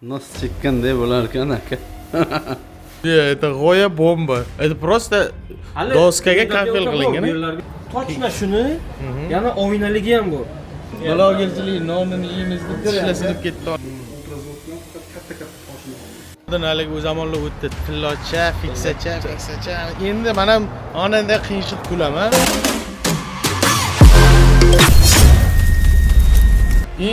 Nasıl chekkanday bo'larkan aka. Это g'oya bomba. Это просто doskaga kafel qilingan. Точно shuni, yana oynaligi ham bor. Balogarchilik nonini yeymiz deb tishlasilib ketdi. Haligi u zamonlar o'tdi. Tillocha, fiksacha. Endi men ham onanda qiyshiq kulaman.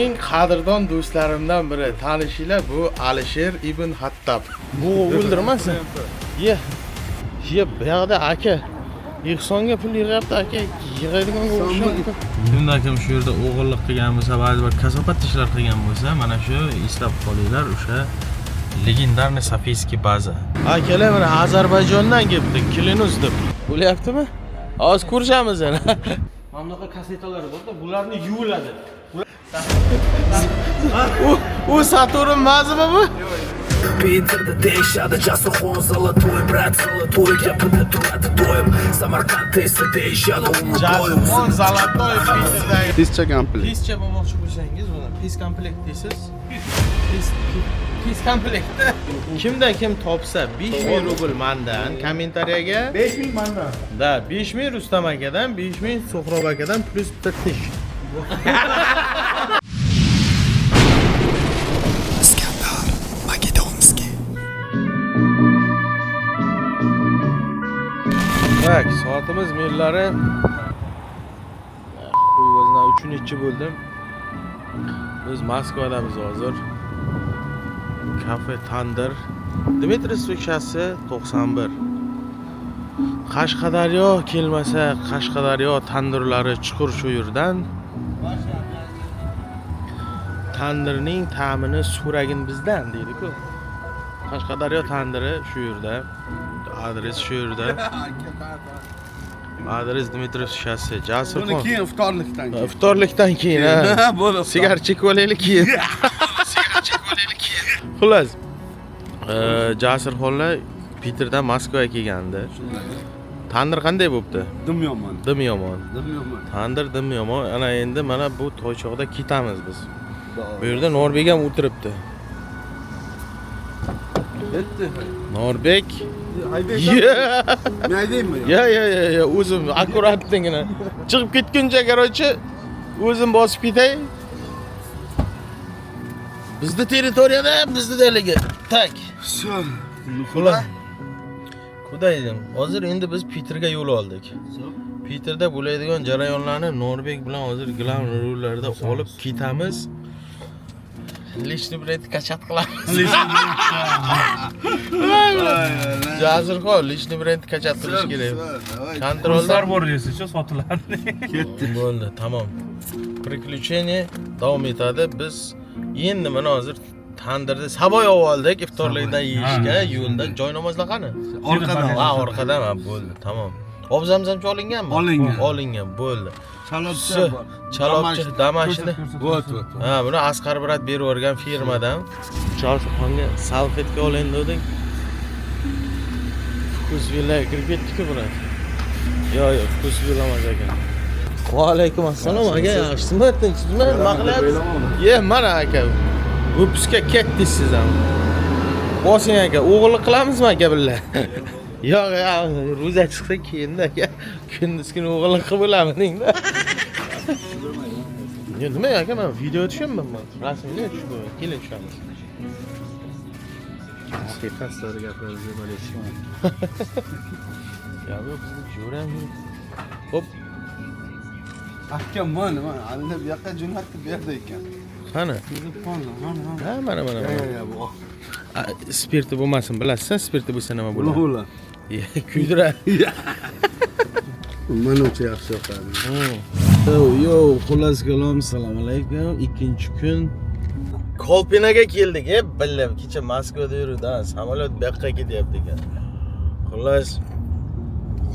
Eng qadrdon do'stlarimdan biri, tanishinglar, bu Alisher ibn Hattab. Bu o'ldirmasin. Ye. Bu yoqda aka Ehsonga pul yig'yapti aka, yig'adigan o'xshaydi. Bunda kim shu yerda o'g'irlik qilgan bo'lsa, ba'zi bir kasofat ishlar qilgan bo'lsa, mana shu eslab qolinglar, o'sha legendarniy Safiyskiy baza. Akalar mana Ozarbayjondan kelibdi, Kilinus deb. Bo'lyaptimi? Hozir ko'rishamiz yana. Mana bunaqa kasetalar bor-da, bularni yuviladi. U Saturn mazmi bu? Питер'de değişadı Jasur zolotoy brat zolotoy yapıda turadi doyum Samarkandda esa değişadı Jasur zolotoy Peter'dagi Pischa komplet. Pischa bo'lmoqchi bo'lsangiz, buni pis komplekt deysiz. Pis komplekt. Kimda kim topsa 5000 rubl mandan kommentariyaga 5000 mandan. Da 5000 Rustam akadan, 5000 So'xrob akadan plus bitta tish. Bak, soatimiz millari. Qo'y o'zidan 3-chi bo'ldim. Biz Moskvadamiz hozir. Kafe Tandir. Dmitriy Sukshasi 91. Qashqadaryo kelmasa, Qashqadaryo tandirlari chuqur shu yerdan. Tandirning ta'mini so'ragin bizdan deydi-ku. Qashqadaryo tandiri shu yerda. Adres shu yerda. Adres Dmitriy Sukshasi, Jasurxon. Buni keyin iftorlikdan keyin. Iftorlikdan keyin, ha. Bo'ldi. Sigar chekib olaylik keyin. Xullas, Jasurxonlar Peterdan Moskvaga kelgandi. Tandir qanday bo'pti? Dim yomon. Dim yomon. Dim yomon. Tandir dim yomon. Ana endi mana bu toychoqda ketamiz biz. Bu yerda Norbek ham o'tiribdi. Ketdi. Norbek. Haybek. Men aytaymi? Ya, o'zim akkuratligina. Chiqib ketguncha, qarochi, o'zim bosib ketay. Bizning territoriyada, bizning daligi. Tak. Все. Xullas. Qudaydim. Hozir endi biz Peterga yo'l oldik. Peterda bo'ladigan jarayonlarni Norbek bilan hozir glam rollarda olib ketamiz. Lishni brend kachat qilamiz. Jasurxon, lishni brend kachat qilish kerak. Kontrollar bor deysiz-chi, sotiladi. Ketdi. bo'ldi, tamom. Приключение davom etadi. Biz endi mana hozir tandirda saboy oldik iftorlikdan yeyishga, yo'lda joy namozlar qani? Orqadan. Ha, orqadan, ha, bo'ldi, tamom. Obzamzamchi olinganmi? Olingan, bo'ldi. Chalopchi damashini. Vot. Ha, buni Asqar brat berib o'rgan firmadan. Jasurxonga salfetka olayin dedik. Kuzvilla kirib ketdik-ku brat. Yo'q, kuzvilla emas ekan. Va alaykum assalom aka, yaxshisizmi? Tinchsizmi? Nima qilyapsiz? Ye, mana aka. O'pishga ketdingiz siz ham. Bosing aka, o'g'illik qilamizmi aka billa? Yo'q, ro'za chiqsa keyin aka. Kunduzkuni o'g'illik qilib bo'lamidingda. Ya nima aka, men video tushaman. Rasmini tushib qo'y. Keling tushamiz. Haqiqatlar gaplarga bo'lishmi? Ya bu bizni jo'ram. Hop. Aka mana alda bu yoqqa jo'natib berdi ekan. Qani? Ha, mana. Bu. Spirti bo'lmasin, bilasizmi? Spirti bo'lsa nima bo'ladi? Bo'la. Kuydira. Mana o'cha yaxshi yoqadi. Yo, xullas kalom, assalomu alaykum. Ikkinchi kun Kolpinaga keldik, bildim. Kecha Moskvada yurdi, samolyot bu yoqqa ketyapti ekan. Xullas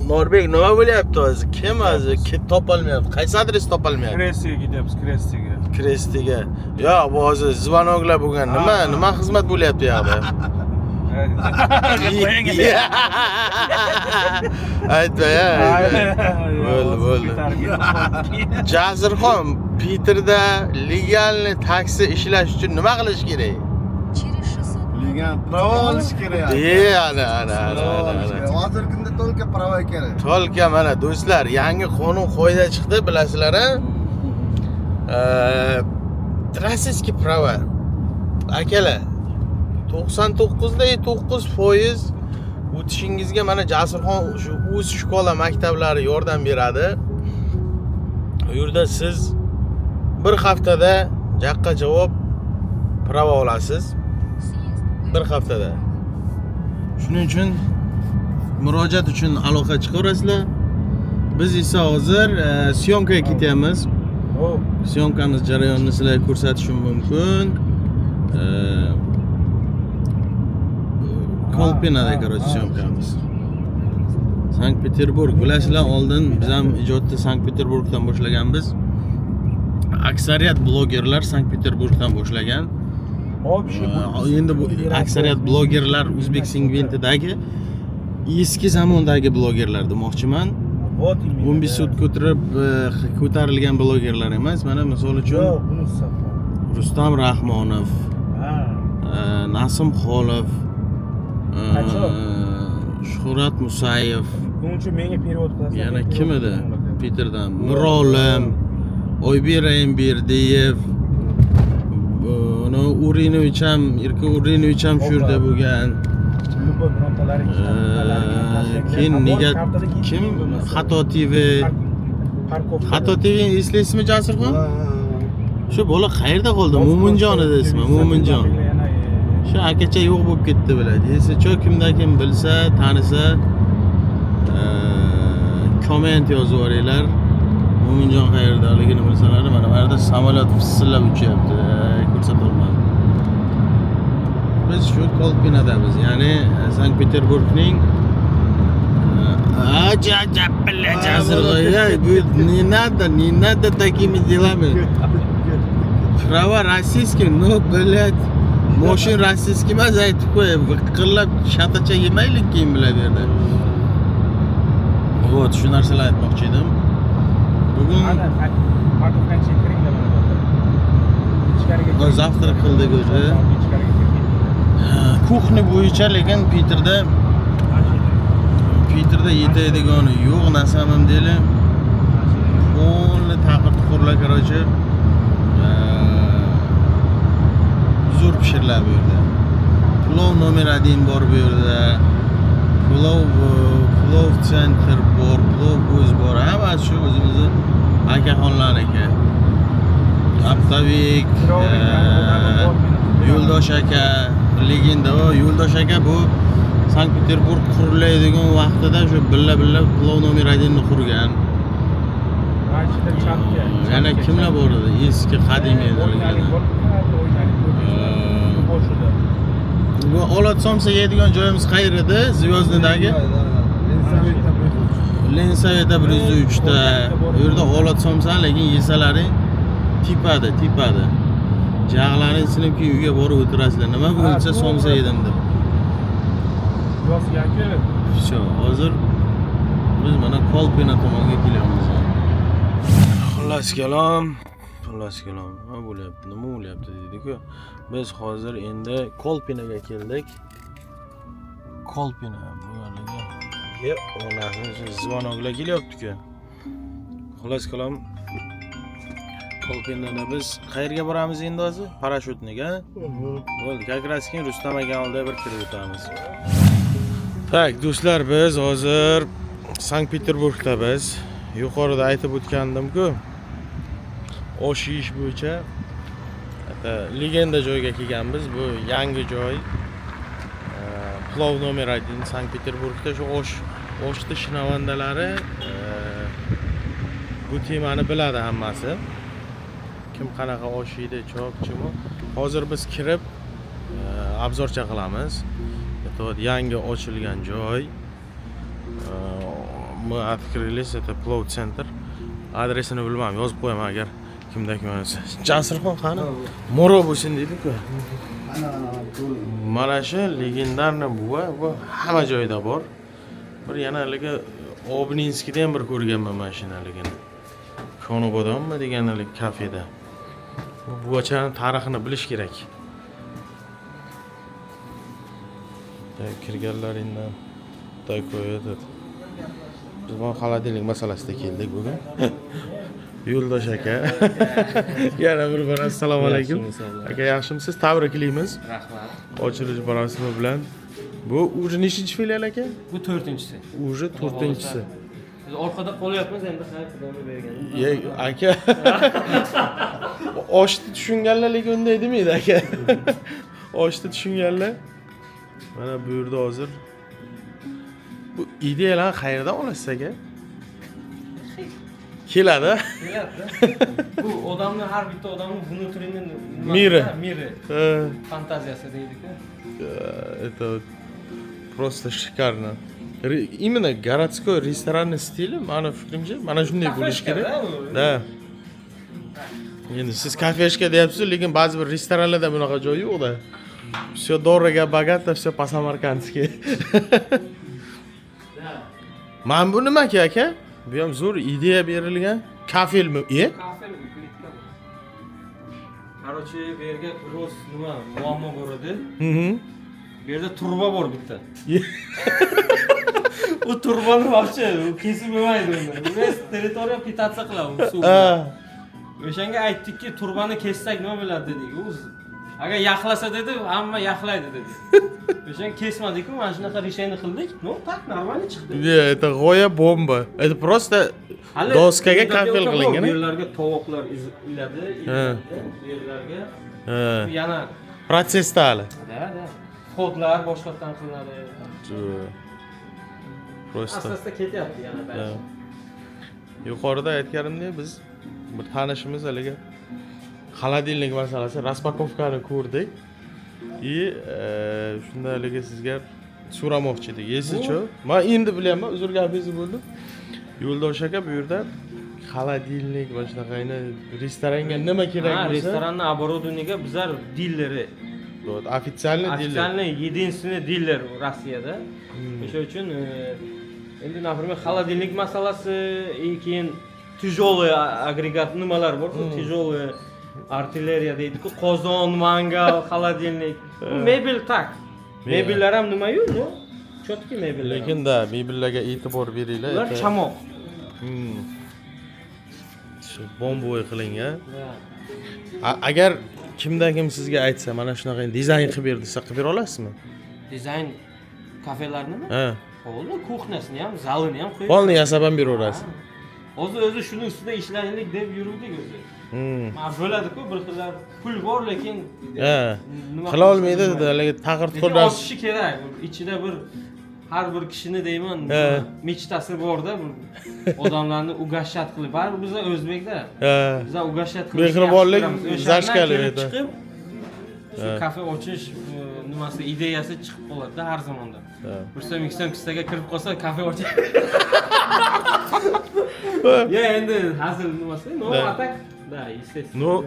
Norbek nima bo'lyapti hozir? Kim hozir? Topolmayapti. Qaysi adres topolmayapti? Krestiga ketyapmiz, Krestiga. Krestiga. Yo'q, bu hozir zvonoklar bo'lgan. Nima xizmat bo'lyapti bu yoqda? Aytma-ya. Bo'ldi. Jasurxon, Peterda legalni taksi ishlash uchun nima qilish kerak? Yani prava olish kerak. Ana. Hozirgi kunda to'lka prava kerak. Tolka mana do'stlar, yangi qonun qoida chiqdi, bilasizlar-a? Rossiyskiy prava. Akalar, 99.9% o'tishingizga mana Jasurxon shu o'z shkola maktablari yordam beradi. U yerda siz bir haftada jaqqa javob prava olasiz. Bir haftada. Shuning uchun murojaat uchun aloqa chiqarasizlar. Biz esa hozir syomkaga ketyapmiz. Syomkamiz jarayonini sizlarga ko'rsatishim mumkin. Kolpinada короче syomkamiz. Sankt-Peterburg. Bilasizlar, oldin biz ham ijodni Sankt-Peterburgdan boshlaganmiz. Aksariyat blogerlar Sankt-Peterburgdan boshlagan. Endi bu aksariyat blogerlar O'zbek segmentidagi eski zamondagi blogerlar demoqchiman. 15 sutka o'tirib ko'tarilgan blogerlar emas. Mana misol uchun Rustam Rahmonov, Nasim Xolov, Shuhrat Musayev, yana kim edi? Peterdan Mirolim, Oybek Raimberdiyev, uni Urinovich ham, Irka Urinovich ham shu yerda bo'lgan. Keyin nega kim? Xato TV. Xato TV eslaysizmi Jasurxon? Shu bola qayerda qoldi? Mo'minjon edi ismi, Mo'minjon. Shu akacha yo'q bo'lib ketdi biladi. Esa kimda kim bilsa, tanisa, komment yozib yuboringlar. Mo'minjon qayerdaligini bilsalar, mana bu yerda samolyot fissillab uchyapti. Ko'rsata olmadim. Biz shu Kolpinadamiz, ya'ni Sankt-Peterburgning не надо такими делами. Права российский, но, блядь, moshin rossiyskiy emas, aytib qo'yib, viqirlab shatacha yemaylik keyin biladi yerda. Вот, shu narsalar aytmoqchi edim. Bugun zavtrak qildik o'zi. Kuxni bo'yicha, lekin Peterda yetaydigani yo'q, na samim deli. Polni taqir-tuqurlar, короче. Zo'r pishirlar bu yerda. Pulov nomer 1 bor bu yerda. Pulov center bor, pulov o'z bor. Hammasi shu o'zimizni akaxonlarniki. Abtavik, Yo'ldosh aka, legenda. Yo'ldosh aka bu Sankt-Peterburg quriladigan vaqtida shu billa pulov nomer 1 ni qurgan. Yana kimlar bor edi? Eski qadimiylar. Bu olat somsa yeydigan joyimiz qayerda? Zvyozniydagi Lensaveta 103 ta. Bu yerda olat somsa, lekin yesalaring tipadi. Jag'laring sinib keyin uyga borib o'tirasizlar. Nima bo'lsa somsa yedim deb. Shu, hozir biz mana Kolpina tomonga kelyapmiz. Xullas kalom. Nima bo'lyapti dedi-ku. Biz hozir endi Kolpinaga keldik. Kolpina bu yerga. Onasi Zvonovlar kelyapti-ku. Xullas kalom. Kolpinada biz qayerga boramiz endi hozir? Parashutniga. Bo'ldi, kakraskin Rustam aka oldiga bir kirib o'tamiz. Tak, do'stlar, biz hozir Sankt-Peterburgdamiz. Yuqorida aytib o'tgandim-ku. Osh yeyish bo'yicha legenda joyga kelganmiz. Bu yangi joy. Pulov nomer 1 Sankt-Peterburgda shu oshni shinavandalari bu temani biladi hammasi. Kim qanaqa osh yeydi, chok-chimi. Hozir biz kirib obzorcha qilamiz. Yangi ochilgan joy. Мы открылись, это Pulov center. Adresini bilmam, yozib qo'yaman agar kimda kim bo'lsa. Jasurxon qani? Moro bo'lsin dedi-ku. Mana shu legendarni buva, bu hamma joyda bor. Bir yana haligi Obninskida ham bir ko'rganman mashinaligini. Konobodonmi deganlik kafeda. Bu buvachaning tarixini bilish kerak. Kirganlaringdan Xudoy qo'yadi. Biz bu xolodilnik masalasida keldik bugun. Yo'ldosh aka. Yana bir bor assalomu alaykum. Aka yaxshimisiz? Tabriklaymiz. Rahmat. Ochilish marosimi bilan. Bu уже nechinchi filial aka? Bu 4-inchisi. Уже 4-inchisi. Biz orqada qolyapmiz, endi xayr Xudoga bergan. Aka. Oshni tushunganlar lekin unday demaydi aka. Oshni tushunganlar. Mana bu yerda hozir bu ideyalar qayerdan olasiz aka? Keladi. Bu odamni har bitta odamning внутренний Miri. miri. Ha, Fantaziyasi deydi-ku. это просто шикарно. Именно городской ресторанный стиль, mana fikrimcha, mana shunday bo'lish kerak. Da. Endi siz kafeshka deyapsiz, lekin ba'zi bir restoranlarda bunaqa joy yo'q-da. Всё дорого, богато, всё по-самаркандски. Mana bu nima aka? Bu ham zo'r ideya berilgan. Kafelmi? Kafe klitka bu. Короче, bu yerga roz nima muammo bor edi. Bu yerda turba bor bitta. U turbani вообще kesib bo'lmaydi uni. Biz territoriya pitatsiya qilamiz suv. O'shanga aytdikki, turbani kessak nima bo'ladi dedik. U agar yaxlasa dedi, hamma yaxlaydi dedi. O'shani kesmadik-ku, mana shunaqa решение qildik. No, так нормально chiqdi. Это g'oya bomba. Это просто doskaga kafel qilingan. Bu yerlarga tovoqlar iladi, bu yerlarga yana Protsessda hali. da. Xodlar boshqatdan qilinadi. Просто Asosda ketyapti yana bari. Yuqorida aytganimdek biz bir tanishimiz haliga xolodilnik masalasi, raspakovkani ko'rdik. Shunda haliga sizga so'ramoqchi edik. Esiz-ku? Men endi bilaman, uzr gapingiz bo'ldi. Yo'ldosh aka bu yerda xolodilnik va shunaqayni restoranga nima kerak bo'lsa, Restoranning оборудованиеga bizlar dilleri. Официальный дилер. Официальный единственный дилер Rossiyada. O'sha uchun endi, например, xolodilnik masalasi, keyin тяжелый agregat nimalar bor-ku, тяжелый artilleriya deydi-ku, qozon, mangal, xolodilnik. Mebel tak. Mebellar ham nima-yu, no? Chotki mebellar. Lekin da mebellarga e'tibor beringlar. Ular chamoq. Shu bomboy qilingan. Agar kimdan kim sizga aytsa, mana shunaqa dizayn qilib ber desa, qilib bera olasizmi? Dizayn kafelarnimi? Ha. Bo'ldi, kuxnyasini ham, zalini ham qo'yib. Polni yasab ham beraverasiz. O'zi shuni ustida ishlaylik deb yuruvdik o'zi. Mana bo'ladi-ku, bir xillar pul bor, lekin qila olmaydi, hali taqir qo'ldan ochishi kerak. Ichida bir har bir kishini deyman, mechitasi bor-da, odamlarni ugashat qilib. Baribir biz o'zbekda. Biz ugashat qilib. Mehribonlik zashkali edi. Shu kafe ochish nimasi ideyasi chiqib qoladi har zamonda. Birsam ikkisam kistaga kirib qolsa, kafe ochish. Ya endi hazil nimasi? No, atak. Da, естественно. Ну,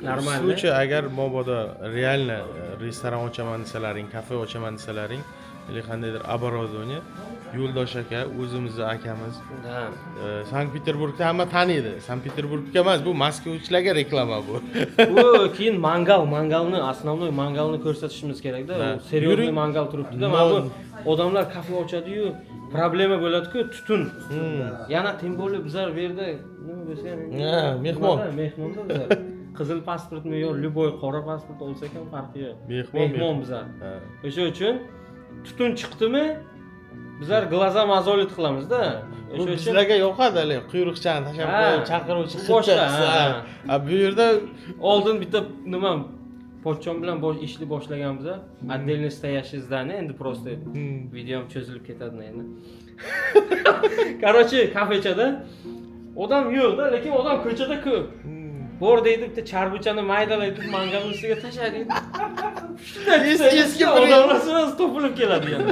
нормально. В случае agar mobodo реально restoran ochaman desalaring, kafe ochaman desalaring, или qandaydir оборудование, Yo'ldosh aka, o'zimizni akamiz. Sankt-Peterburgda hamma taniydi. Sankt-Peterburgga emas, bu moskvachilarga reklama bu. Bu keyin mangalni, основной mangalni ko'rsatishimiz kerak-da. Seriozli mangal turibdi-da. Mana bu odamlar kafe ochadi-yu, problema bo'ladi-ku, tutun. Yana tем более bizlar bu yerda nima bo'lsa ham, mehmonda bizlar. Qizil pasportmi yo, любой qora pasport olsak ham farqi yo'q. Mehmon bizlar. O'sha uchun tutun chiqdimi, bizlar glaza mozolid qilamiz-da. O'sha uchun bizlarga yoqadi hali, quyruqchani tashab qo'yib, chaqiruvchi boshqa. Bu yerda oldin bitta nima pochchon bilan ishni boshlaganmiz. Отдельно стоящий здание, endi просто videom cho'zilib ketadi endi. Короче, kafechada odam yo'q-da, lekin odam ko'chada ko'p. Bor deydi, bitta charbuchani maydalaydi, mangalni ustiga tashlaydi. Eski odamlar so'z topilib keladi endi.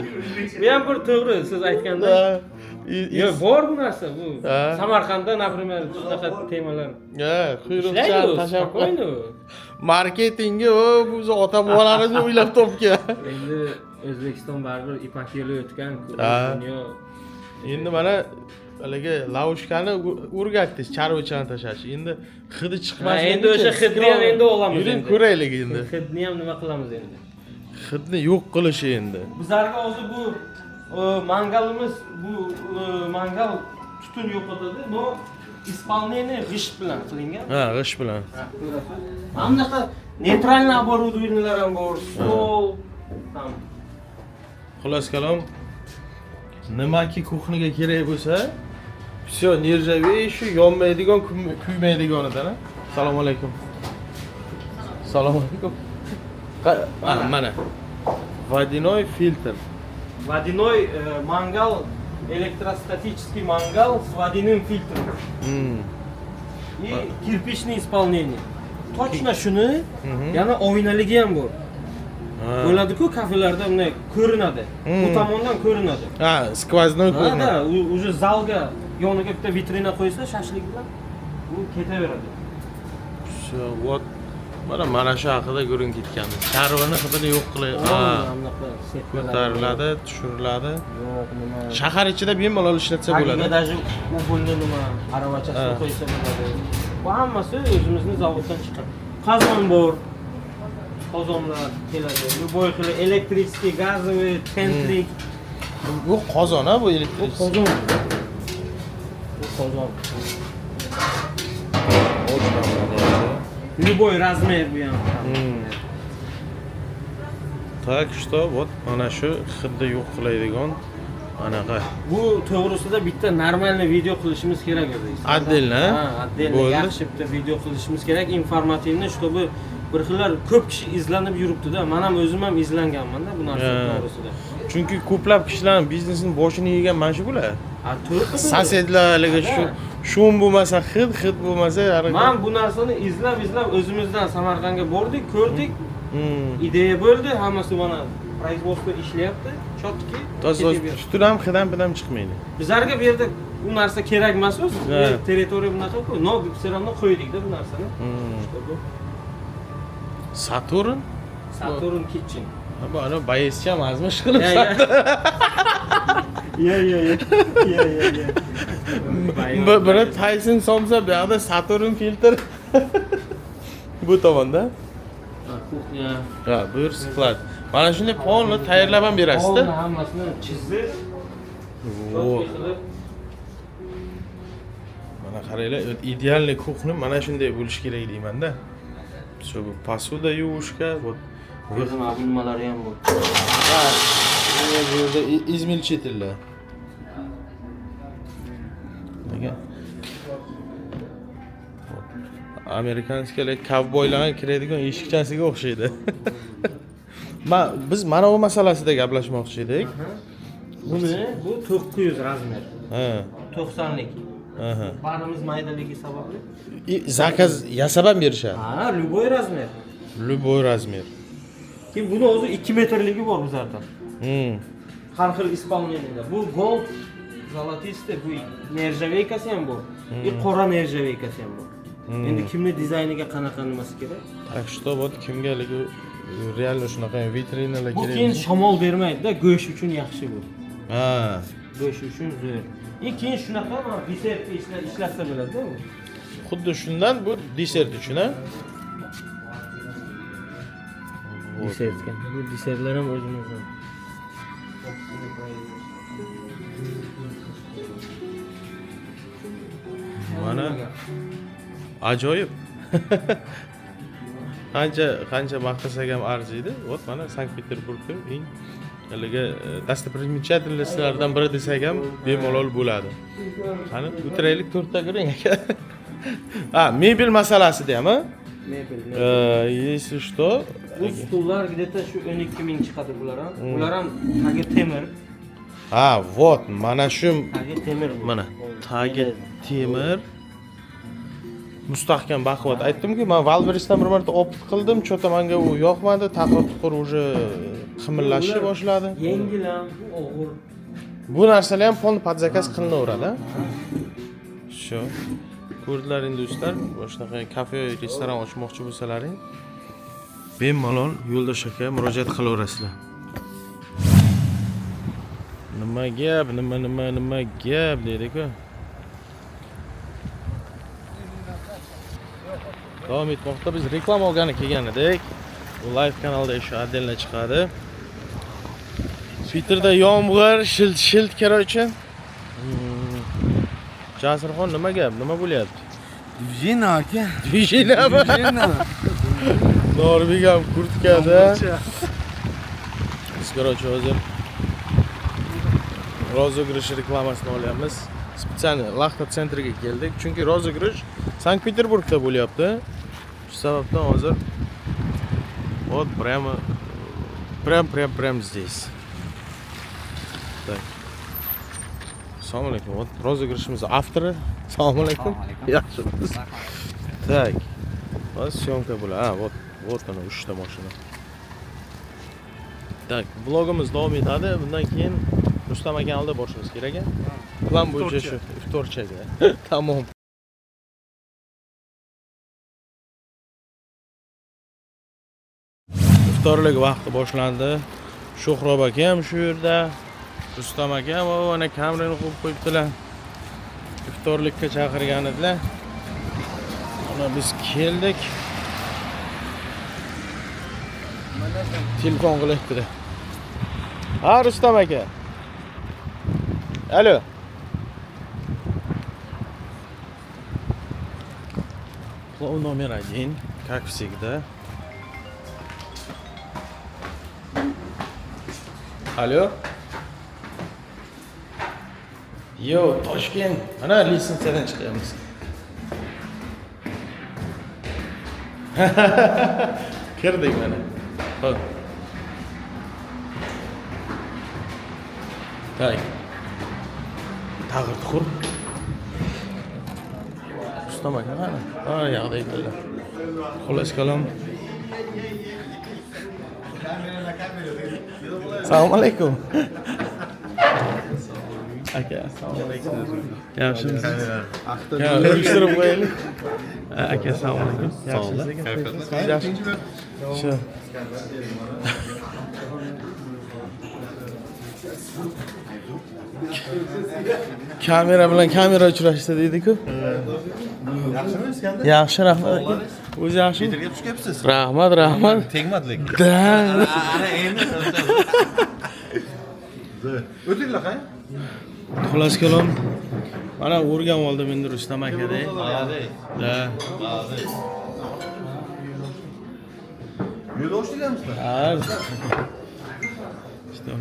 Bu ham bir to'g'ri siz aytganda. Yo'q, bor bu narsa bu. Samarqandda, например, shunaqa temalar. Quyruqchani tashab qo'ydi. Marketingi bu ota-bobolarimiz o'ylab topgan. Endi O'zbekiston baribir ipak yo'li o'tgan, dunyo. Endi mana haligi laushkani o'rgatdingiz, charvuchani tashlash. Endi hidi chiqmasin. Endi o'sha hidni ham endi olamiz. Yuring ko'raylik endi. Hidni ham nima qilamiz endi? Hidni yo'q qilishi endi. Bizlarga hozir bu mangalimiz, bu mangal tutun yo'qotadi. Bu исполнение g'isht bilan qilingan. Ha, g'ish bilan. Mana bunaqa neytralniy оборудованиялар ham bor. Stol ham. Xullas kalom, nimaki kuxniga kerak bo'lsa, все нержавей shu yonmaydigan, kuymaydiganidan. Assalomu alaykum. Assalomu alaykum. Mana. Водяной фильтр. Водяной мангал, электростатический мангал с водяным фильтром. И кирпичное исполнение. Точно shuni, yana oynaligi ham bor. Bo'ladi-ku, kafelarda bunday ko'rinadi. Bu tomondan ko'rinadi. Ha, skvoznoy ko'rinadi. Ha, уже zalga yoniga bitta vitrina qo'ysa, shashlik bilan bu ketaveradi. Shu, вот mana shu haqida ko'rin ketganmiz. Sharvini hidini yo'q qilay. Ko'tariladi, tushiriladi. Yo'q, nima. Shahar ichida bemalol ishlatsa bo'ladi. Даже ubolni nima, aravachasini qo'ysa bo'ladi. Bu hammasi o'zimizning zavoddan chiqqan. Qozon bor. Qozonlar keladi. Любой xil elektrический, gazoviy, tentlik. Bu qozon ha, bu elektrik. Qozon. Bu qozon. Любой размер bu ham. Так что вот mana shu hidni yo'q qilaydigan anaqa. Bu to'g'risida bitta normalniy video qilishimiz kerak edi. Отдельно. Ha, отдельно yaxshi bitta video qilishimiz kerak, informativni, чтобы bir xillar ko'p kishi izlanib yuribdi-da. Men ham o'zim ham izlanganman-da bu narsa to'g'risida. Chunki ko'plab kishilarning biznesini boshini yegan mana shu bular. Ha, to'g'ri. Sosedlarga shum bo'lmasa, hid bo'lmasa, men bu narsani izlab o'zimizdan Samarqandga bordik, ko'rdik. Ideya bo'ldi, hammasi mana производство ishlayapti. Chotki. Tutun ham hidam chiqmaydi. Bizlarga bu yerda bu narsa kerak emas o'zi. Territoriya bunaqa-ku. No, biz ham qo'ydik-da bu narsani. Saturn kitchen. Bu ana bayescha mazmun qilib. Ya. Biri Tyson somsa, bu yoqda Saturn filtr. Bu tomonda. Kuxnya. Ha, buyur sklad. Mana shunday polni tayyorlab ham berasiz-da. Hammasini chizib. Mana qaranglar, idealniy kuxni mana shunday bo'lish kerak deyman-da. Shu посуда yuvishga, вот o'zim abunmalari ham bor. Ha, bu yerda izmilchitillar. Nega? Amerikanskilar kovboylarga kiradigan eshikchasiga o'xshaydi. Biz mana bu masalasida gaplashmoqchi edik. Bu 900 razmer. Ha. 90lik. Aha. Barimiz maydaligi sababli. Zakaz yasab ham berishadi. Ha, любой razmer. Любой размер. Kim buni o'zi 2 metrligi bor bizlarda. Har xil исполнениеda. Bu gold, zolotiste, bu nerjaveykasi ham bor. Qora nerjaveykasi ham bor. Endi kimning dizayniga qanaqa nimasi kerak? Так что вот kimgaligi real shunaqa vitrinalar Bu kerak. keyin shamol bermaydi-da, go'sht uchun yaxshi bu. Ha. Go'sht uchun zo'r. Keyin shunaqa desertga ishlatsa bo'ladi-da bu. Xuddi shundan bu desert uchun, ha? Desertga. Bu desertlar ham o'zimizdan. Mana ajoyib. Qancha maqtasak ham arziydi. Вот mana Sankt-Peterburgda eng haligi достопримечательностьlardan biri desak ham bemalol bo'ladi. Qani o'tiraylik, to'rtta ko'ring aka. Ha, mebel masalasida ham, ha? Mebel. Если что, bu stullar где-то shu 12 ming chiqadi bular ham. Bular ham tagi temir. Ha, вот, mana shu Tagi temir. mana tagi temir. Mustahkam baquvvat. Aytdim-ku, men Valverisdan bir marta opit qildim, cho'ta menga u yoqmadi, taqir-tuqir уже qimillashni boshladi. Yengil ham, og'ir. Bu narsalar ham polni podzakaz qilinaveradi. Shu. Ko'rdilaring do'stlar, shunaqa kafe, restoran ochmoqchi bo'lsalaring, bemalol Yo'ldosh aka murojaat qilaverasizlar. Nima gap, nima gap deydi-ku. Davom etmoqda, biz reklama olgani kelgan edik. Bu live kanalda еще отдельно chiqadi. Twitterda yomg'ir, shilt короче. Jasirxon nima gap? Nima bo'lyapti? Движение aka. Движенияmi? Norbek ham kurtkada. Biz короче hozir rozыгрыш reklamasini olyapmiz. Специально Laxta centriga keldik. Chunki rozыгрыш Sankt-Peterburgda bo'lyapti. Shu sababdan hozir вот прям здесь. Так. Assalomu alaykum. Вот rozыгрышimiz avtori. Assalomu alaykum. Yaxshimisiz? Так. Hozir syomka bo'ladi. Ha, вот ana 3 ta mashina. Так, vlogimiz davom etadi. Bundan keyin Rustam akani olib borishimiz kerak. Plan bo'yicha shu iftorchaga. Tamom. İftorlik vaqti boshlandi. Sho'xrob aka ham shu yerda. Rustam aka ham ana kamerani qo'yib qo'yibdilar. İftorlikka chaqirgan edilar. Mana biz keldik. Telefon qilyapti. Ha, Rustam aka. Alo. Номер 1, как всегда. Alo. Yo, Toshkent. Mana lisensiyadan chiqamiz. Kirdik mana. Xo'p. Tak. Tag'ir tuxur. Rustam aka mana. Ha, yoqda ekanlar. Xullas kalom. Assalomu alaykum. Aka, assalomu alaykum. Yaxshimisiz? Ya, urishtirib qo'yaylik. Aka, assalomu alaykum. Yaxshimisiz? Yaxshimisiz? Shu. Kamera bilan kamera uchrashdi deydi-ku. Yaxshimi İskandar? Yaxshi, rahmat aka. O'zi yaxshimi? Twitterga tushibsiz. Rahmat. Tegmadi lekin. Da. Ana endi. O'tinglar qay? Xullas kalom. Mana o'rgan oldim endi Rustam akada. Da. Yo'l o'xshayapsizlar. Ha. İşte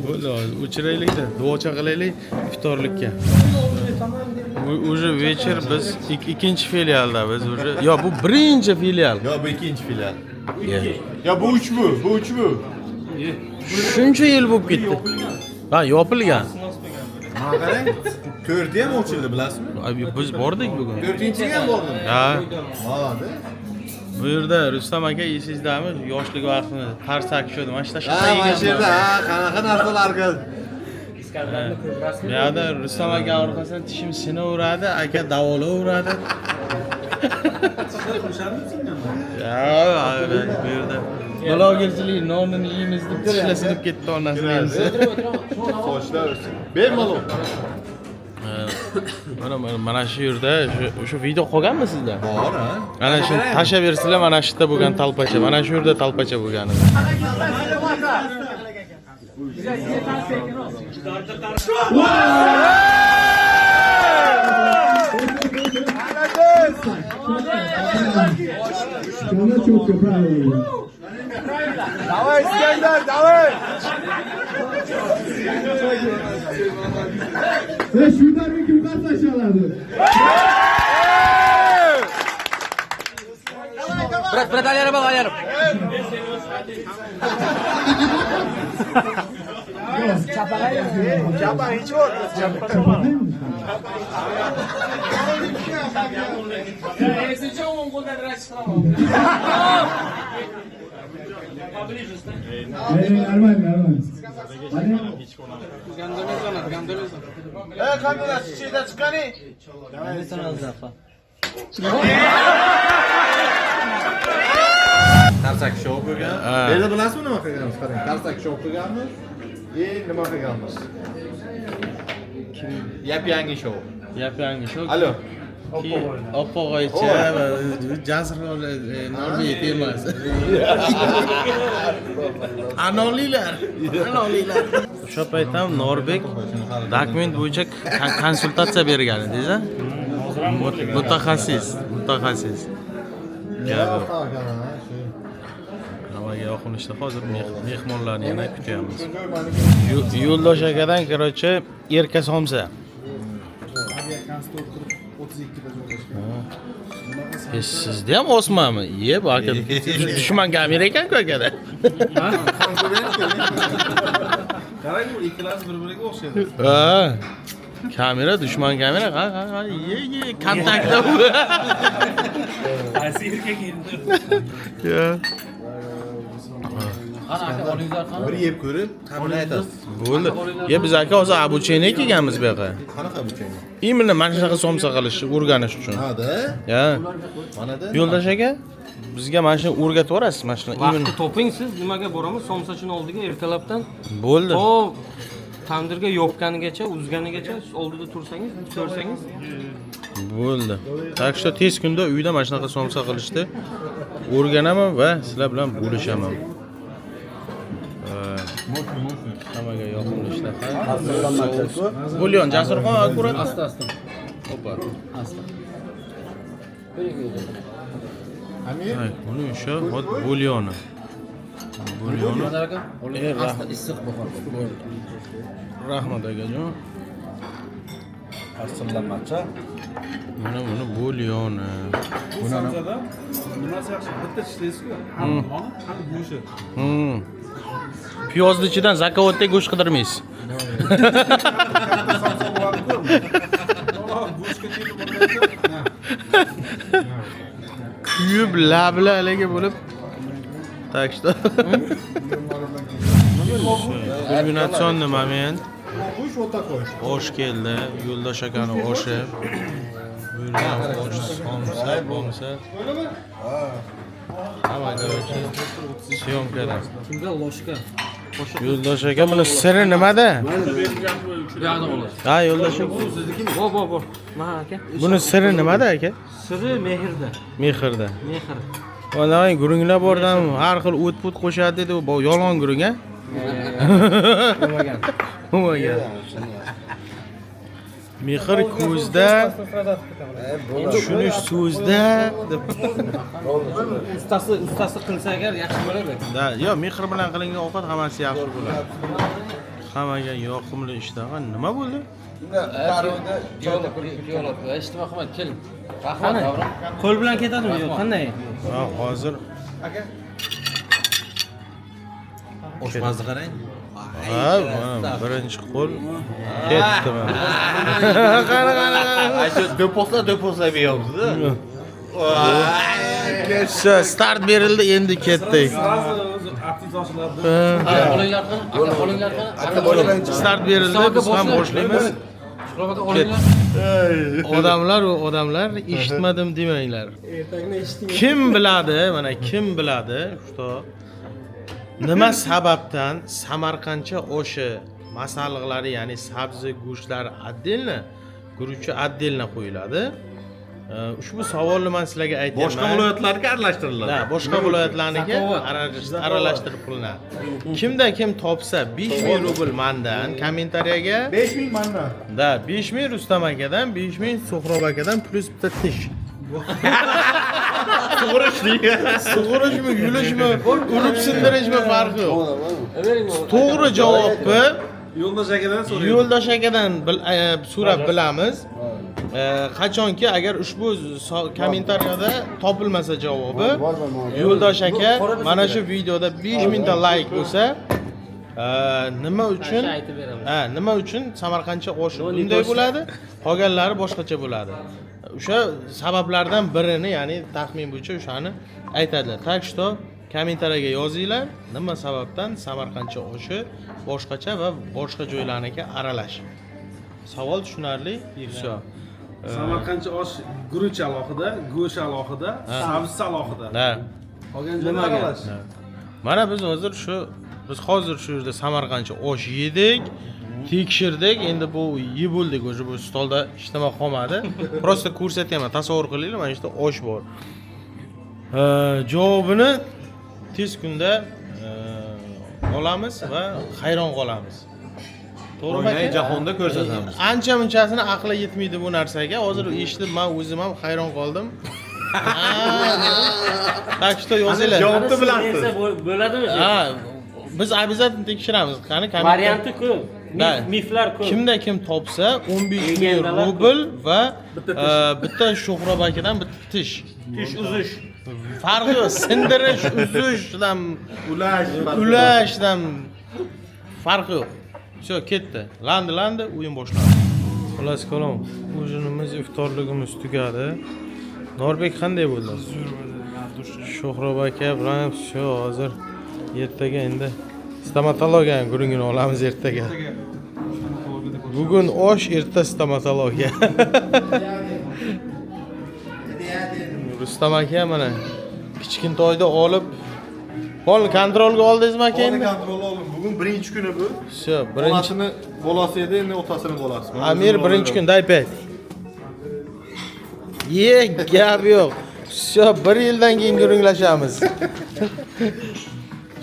Bo'ldi, o'chiraylik-da, duocha qilaylik iftorlikka. Уже вечер biz ikkinchi filialda biz уже. Yo, bu birinchi filial. Yo, bu ikkinchi filial. Ya bu uch bu. Shuncha yil bo'lib ketdi. Ha, yopilgan. Mana qarang. 4 ham ochildi, bilasizmi? Biz bordik bugun. 4-chiga ham bordim. Ha. Hadi. Bu yerda Rustam aka esizdami? Yoshlik vaqtini tarsak sho'di. Mana shu Ha, mana shu yerda qanaqa narsalar qil. Iskandarni ko'rasizmi? Bu yerda Rustam aka orqasidan tishim sinaveradi, aka davolaveradi. Ya, bu yerda blogerchilik nonini yeymiz deb tishlar sinib ketdi onasini endi. Sochlar o'sin. Bemalol. Mana shu yerda o'sha video qolganmi sizda? Bor, ha. Ana shu tashlab bersizlar, mana shu yerda bo'lgan talpacha, mana shu yerda talpacha bo'lgan. Давай, İskandar, давай. Ve şuradan bir kim kaç aşağıladı? Bırak ayarım bak ayarım. Çapa hiç yok. Çapa değil mi? Erman. Hadi. Kamera şeyden çıkani. Tarsak show qilgan. Endi bilasizmi nima qilganmiz? Qarang, tarsak show qilganmiz. Nima qilganmiz? Yap yangi show. Yap yangi show. Alo. Oppoq oycha va jasur Norbek emas. Anolilar. O'sha payt ham Norbek dokument bo'yicha konsultatsiya bergan edingiz-a? Mutaxassis. Hammaga yoqunishda hozir mehmonlarni yana kutyapmiz. Yo'ldosh akadan, короче, erka somsa. Sizda ham osmami? Yeb, aka. Dushman kamera ekan-ku akada. Qarang, bu ikkalasi bir-biriga o'xshaydi. Ha. Kamera, dushman kamera. Ha, ye, kontaktda bu. Qaysi erkak endi? Ya. Bir yeb ko'rib, qamini aytasiz. Bo'ldi. Ya biz aka hozir обучение kelganmiz bu yoqqa. Qanaqa buchang? Именно mana shunaqa somsa qilishni o'rganish uchun. Ha-da. Ya. Mana-da. Yo'ldosh aka, bizga mana shuni o'rgatib yuborasiz, mana shuni. Vaqtni toping siz, nimaga boramiz? Somsachini oldiga ertalabdan Bo'ldi. to tandirga yopganigacha, uzganigacha oldida tursangiz, ko'rsangiz. Bo'ldi. Tak что tez kunda uyda mana shunaqa somsa qilishni o'rganaman va sizlar bilan bo'lishaman. Hammaga yoqimli ishlar. Bulyon, Jasurxon akurat. Asta. Opa. Asta. Ay, buni o'sha hot bulyoni. Asta issiq bo'ladi. Rahmat akajon. Asırlanmacha. Mana buni bulyoni. Somsada nimasi yaxshi? Bitta tishlaysiz-ku. Ham go'shi. Piyozni ichidan zakovatdek go'sht qidirmaysiz. Somsa bo'ladi-ku. Go'shga tegib bo'lmaydi. Kuyib lablalarga bo'lib. Так что. Kulminatsionniy moment. Qo'yish вот такой. Osh keldi, Yo'ldosh akani oshi. Buyurgan osh, somsa. Hamma короче, syomkada. Kimga loshka? Yo'ldosh aka, buni siri nimada? Bu yoqda bo'ladi. Ha, Yo'ldosh aka. Bo. Mana aka. Buni siri nimada aka? Siri mehrda. Mehrda. Mehr. Onay gurunglar bordan har xil o't-put qo'shadi dedi, bu yolg'on gurung a? Bo'lmagan. Mehr ko'zda, tushunish so'zda deb. Ustasi qilsa agar yaxshi bo'ladi. Da, yo, mehr bilan qilingan ovqat hammasi yaxshi bo'ladi. Hammaga yoqimli ishtaha nima bo'ldi? Qani? Qo'l bilan ketadimi yo'q, qanday? Ha, hozir Oshpazni qarang. ha, birinchi qo'l ketdi mana. Qara. Aytib do'posla beyapsiz-da. Ketsa start berildi, endi ketdik. Start berildi, biz ham boshlaymiz. Odamlar eshitmadim demanglar. Kim biladi, mana kim biladi, что nima sababdan Samarqandcha oshi masalliqlari, ya'ni sabzi, go'shtlar отдельно, guruchi отдельно qo'yiladi. Ushbu savolni men sizlarga aytayman. Boshqa viloyatlarga aralashtiriladi. Da, boshqa viloyatlarniki aralashtirib qilinadi. Kimda kim topsa 5000 rubl mendan kommentariyaga 5000 mandan. Da, 5000 Rustam akadan, 5000 So'xrob akadan plus bitta tish. Sug'urishmi, yulishmi, urib sindirishmi farqi yo'q. To'g'ri javobni Yo'ldosh akadan so'raymiz. Yo'ldosh akadan so'rab bilamiz. Qachonki agar ushbu kommentariyada topilmasa javobi, Yo'ldosh aka mana shu videoda 5000 ta like bo'lsa, nima uchun Samarqandcha osh bunday bo'ladi, qolganlari boshqacha bo'ladi. O'sha sabablardan birini, ya'ni taxmin bo'yicha o'shani aytadilar. Так что kommentariyaga yozinglar, nima sababdan Samarqandcha oshi boshqacha va boshqa joylarniki aralash. Savol tushunarli, Yusuf. Samarqandcha osh guruch alohida, go'sht alohida, sabzi alohida. Ha. Qolgan joylar aralash. Mana biz hozir shu yerda Samarqandcha osh yedik. tekshirdik, endi bu yeb bo'ldik, o'sha bu stolda ishlama qolmadi. Prosta ko'rsatyapman, tasavvur qilinglar, mana shu osh bor. Javobini tez kunda olamiz va hayron qolamiz. To'g'rimi aka? Jahonda ko'rsatamiz. Ancha-munchasini aqli yetmaydi bu narsaga. Hozir eshitib men o'zim ham hayron qoldim. Tak что yozinglar. Javobni bilasiz. Bo'ladimi? Ha, biz обязательно tekshiramiz. Qani Varianti ko'p. Miflar ko'p. Kimda kim topsa 15,000 rubl va bitta Shohrab akadan bitta tish. Tish uzish. Farqi yo'q, sindirish, uzishdan, ulashdan farqi yo'q. Shu ketdi. Landi, o'yin boshlandi. Xullas kalom, o'yinimiz iftorligimiz tugadi. Norbek qanday bo'ldi? Shohrab aka bilan shu hozir ertaga endi stomatologiya guringini olamiz ertaga. Bugun osh, erta stomatologiya. Rustam aka mana kichkintoyda olib bolni kontrolga oldingizmi aka endi? Kontrol oldim. Bugun birinchi kuni bu. Shu, birinchi. Otasini bolasi edi, endi otasini bolasi. Amir birinchi kun daypet. Gap yo'q. Shu 1 yildan keyin guringlashamiz.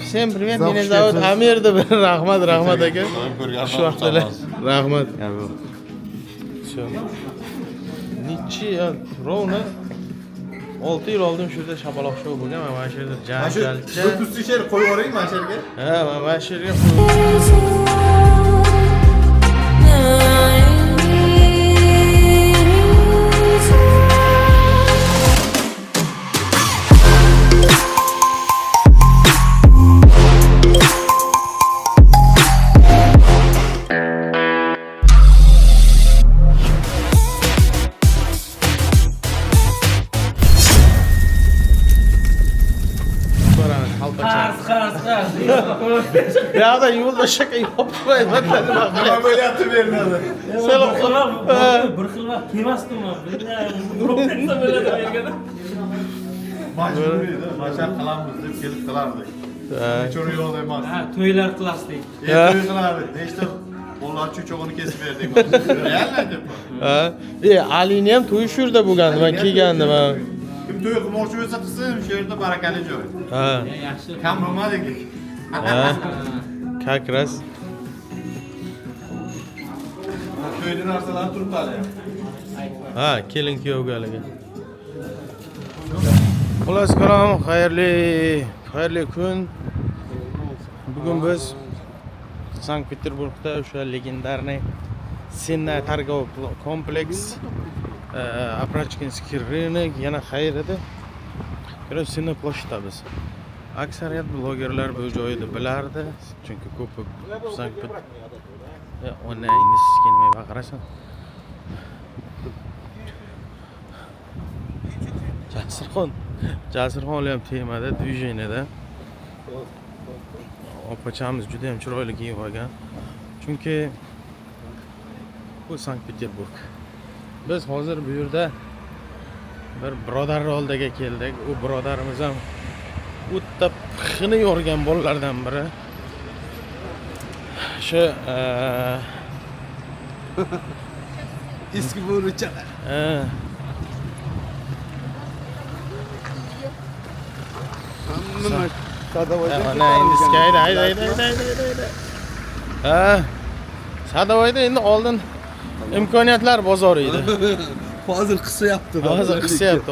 Всем привет, меня зовут Amir deb rahmat aka. Shu vaqtda rahmat. Shu. Nechi rovna 6 yil oldin shu yerda shapaloq show bo'lgan, mana shu yerda janjalcha. Bu tusti she'r qo'yib yuboring mana shu yerga. Ha, mana shu yerga Ya da yo'lda shaka yopib qo'yman. Nima bo'lyapti bernadi? Selam. Bir xil vaqt kelmasdim men. Bo'ladi berganda. Majburiydi. Mashaq qilamiz deb kelib qilardik. Cho'ri yo'q emas. Ha, to'ylar qilasdik. To'y qilardik. Nechta bolalar cho'chog'ini kesib berdik. Realni aytyapman. Ha. Alini ham to'y shu yerda bo'lgandi, men kelgandim. Kim to'y qilmoqchi bo'lsa qilsin, shu yerda barakali joy. Ha. Yaxshi. Kam bo'lmadik. Ha. Как раз. To'yda narsalar turibdi hali. Ha, kelin kuyovgaligi. Xullas kalom, xayrli kun. Bugun biz Sankt-Peterburgda o'sha legendarniy Senna торговый kompleks, Aprachkinskiy рынок yana xayr edi. Ko'rib, Senna ploshadamiz. Aksariyat blogerlar bu joyni bilardi, chunki ko'pi Sankt-Peterburg. Ona ingiz kelmay baqirasan. Jasirxon ham temada, dvijeniyada. Opachamiz juda ham chiroyli kiyib olgan. Chunki bu Sankt-Peterburg. Biz hozir bu yerda bir birodarlar oldiga keldik. U birodarimiz ham o'ta pixini yorgan bolalardan biri. Shu Eski bo'richalar. Ana endi skayda hayda. Ha. Sadavoyda endi oldin imkoniyatlar bozori edi. Hozir qisyapti. Hozir qisyapti.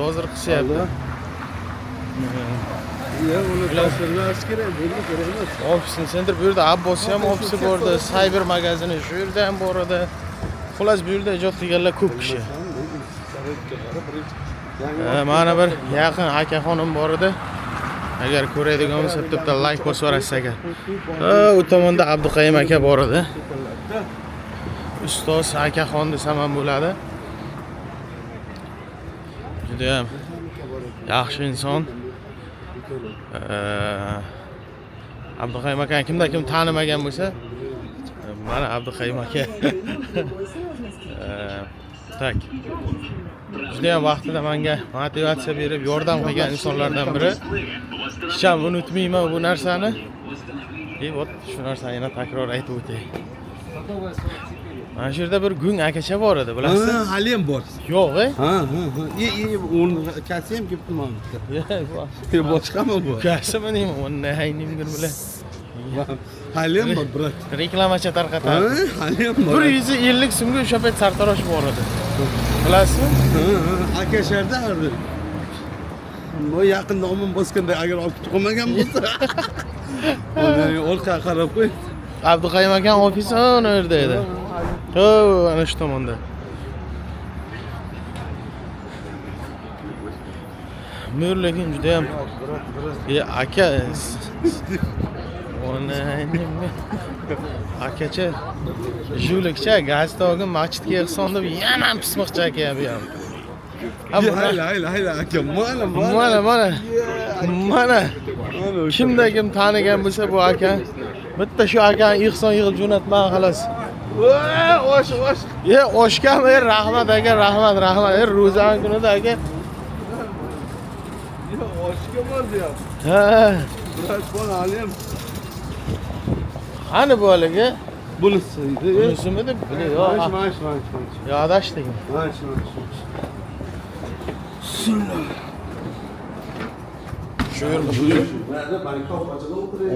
Ya, uni tasvirlash kerak, bo'ldi kerak emas. Ofisni sentr bu yerda Abbos ham ofisi bor edi, Cyber magazini shu yerda ham bor edi. Xullas bu yerda ijod qilganlar ko'p kishi. Mana bir yaqin akaxonim bor edi. Agar ko'radigan bo'lsa, bitta like bosib yuborasiz aka. U tomonda Abduqayim aka bor edi. Ustoz akaxon desam ham bo'ladi. Juda ham yaxshi inson. Abduqayim aka kim tanimagan bo'lsa, mana Abduqayim aka. Tak. Juda ham vaqtida menga motivatsiya berib, yordam qilgan insonlardan biri. Hech ham unutmayman bu narsani. Shu narsani yana takror aytib o'tay. Mana shu yerda bir gung akacha bor edi, bilasizmi? Ha, hali ham bor. Yo'q, Ha. Uni akasi ham kelibdi mana bitta. Boshqami bu? Ukasimi nima? Unday haynimgir bilan. Hali ham bor, brat. Reklamacha tarqatadi. Hali ham bor. 150 so'mga o'sha payt sartarosh bor edi. Bilasizmi? Aka sharda ardi. Bu yaqinda omon bosganda agar olib ketib qolmagan bo'lsa. Uni orqaga qarab qo'y. Abduqayim akam ofisi ana yerda edi. O, ana shu tomonda. Mur lekin juda ham aka ona nima akacha julikcha gaztog'i masjidga ehson deb yana ham pismoqchi aka bu ham. Hayla aka Mana. Kimda kim tanigan bo'lsa bu aka. Bitta shu akani ehson yig'ib jo'natman xolos. Osh. Oshkami rahmat aka, rahmat. Ro'zani kunida aka. Oshga bordi ham. Ha. Brat bana hali ham. Qani bu haligi? Bunisi. Bunisimi deb yo'q. Mash. Yo, adashdik. Mash. Shu yer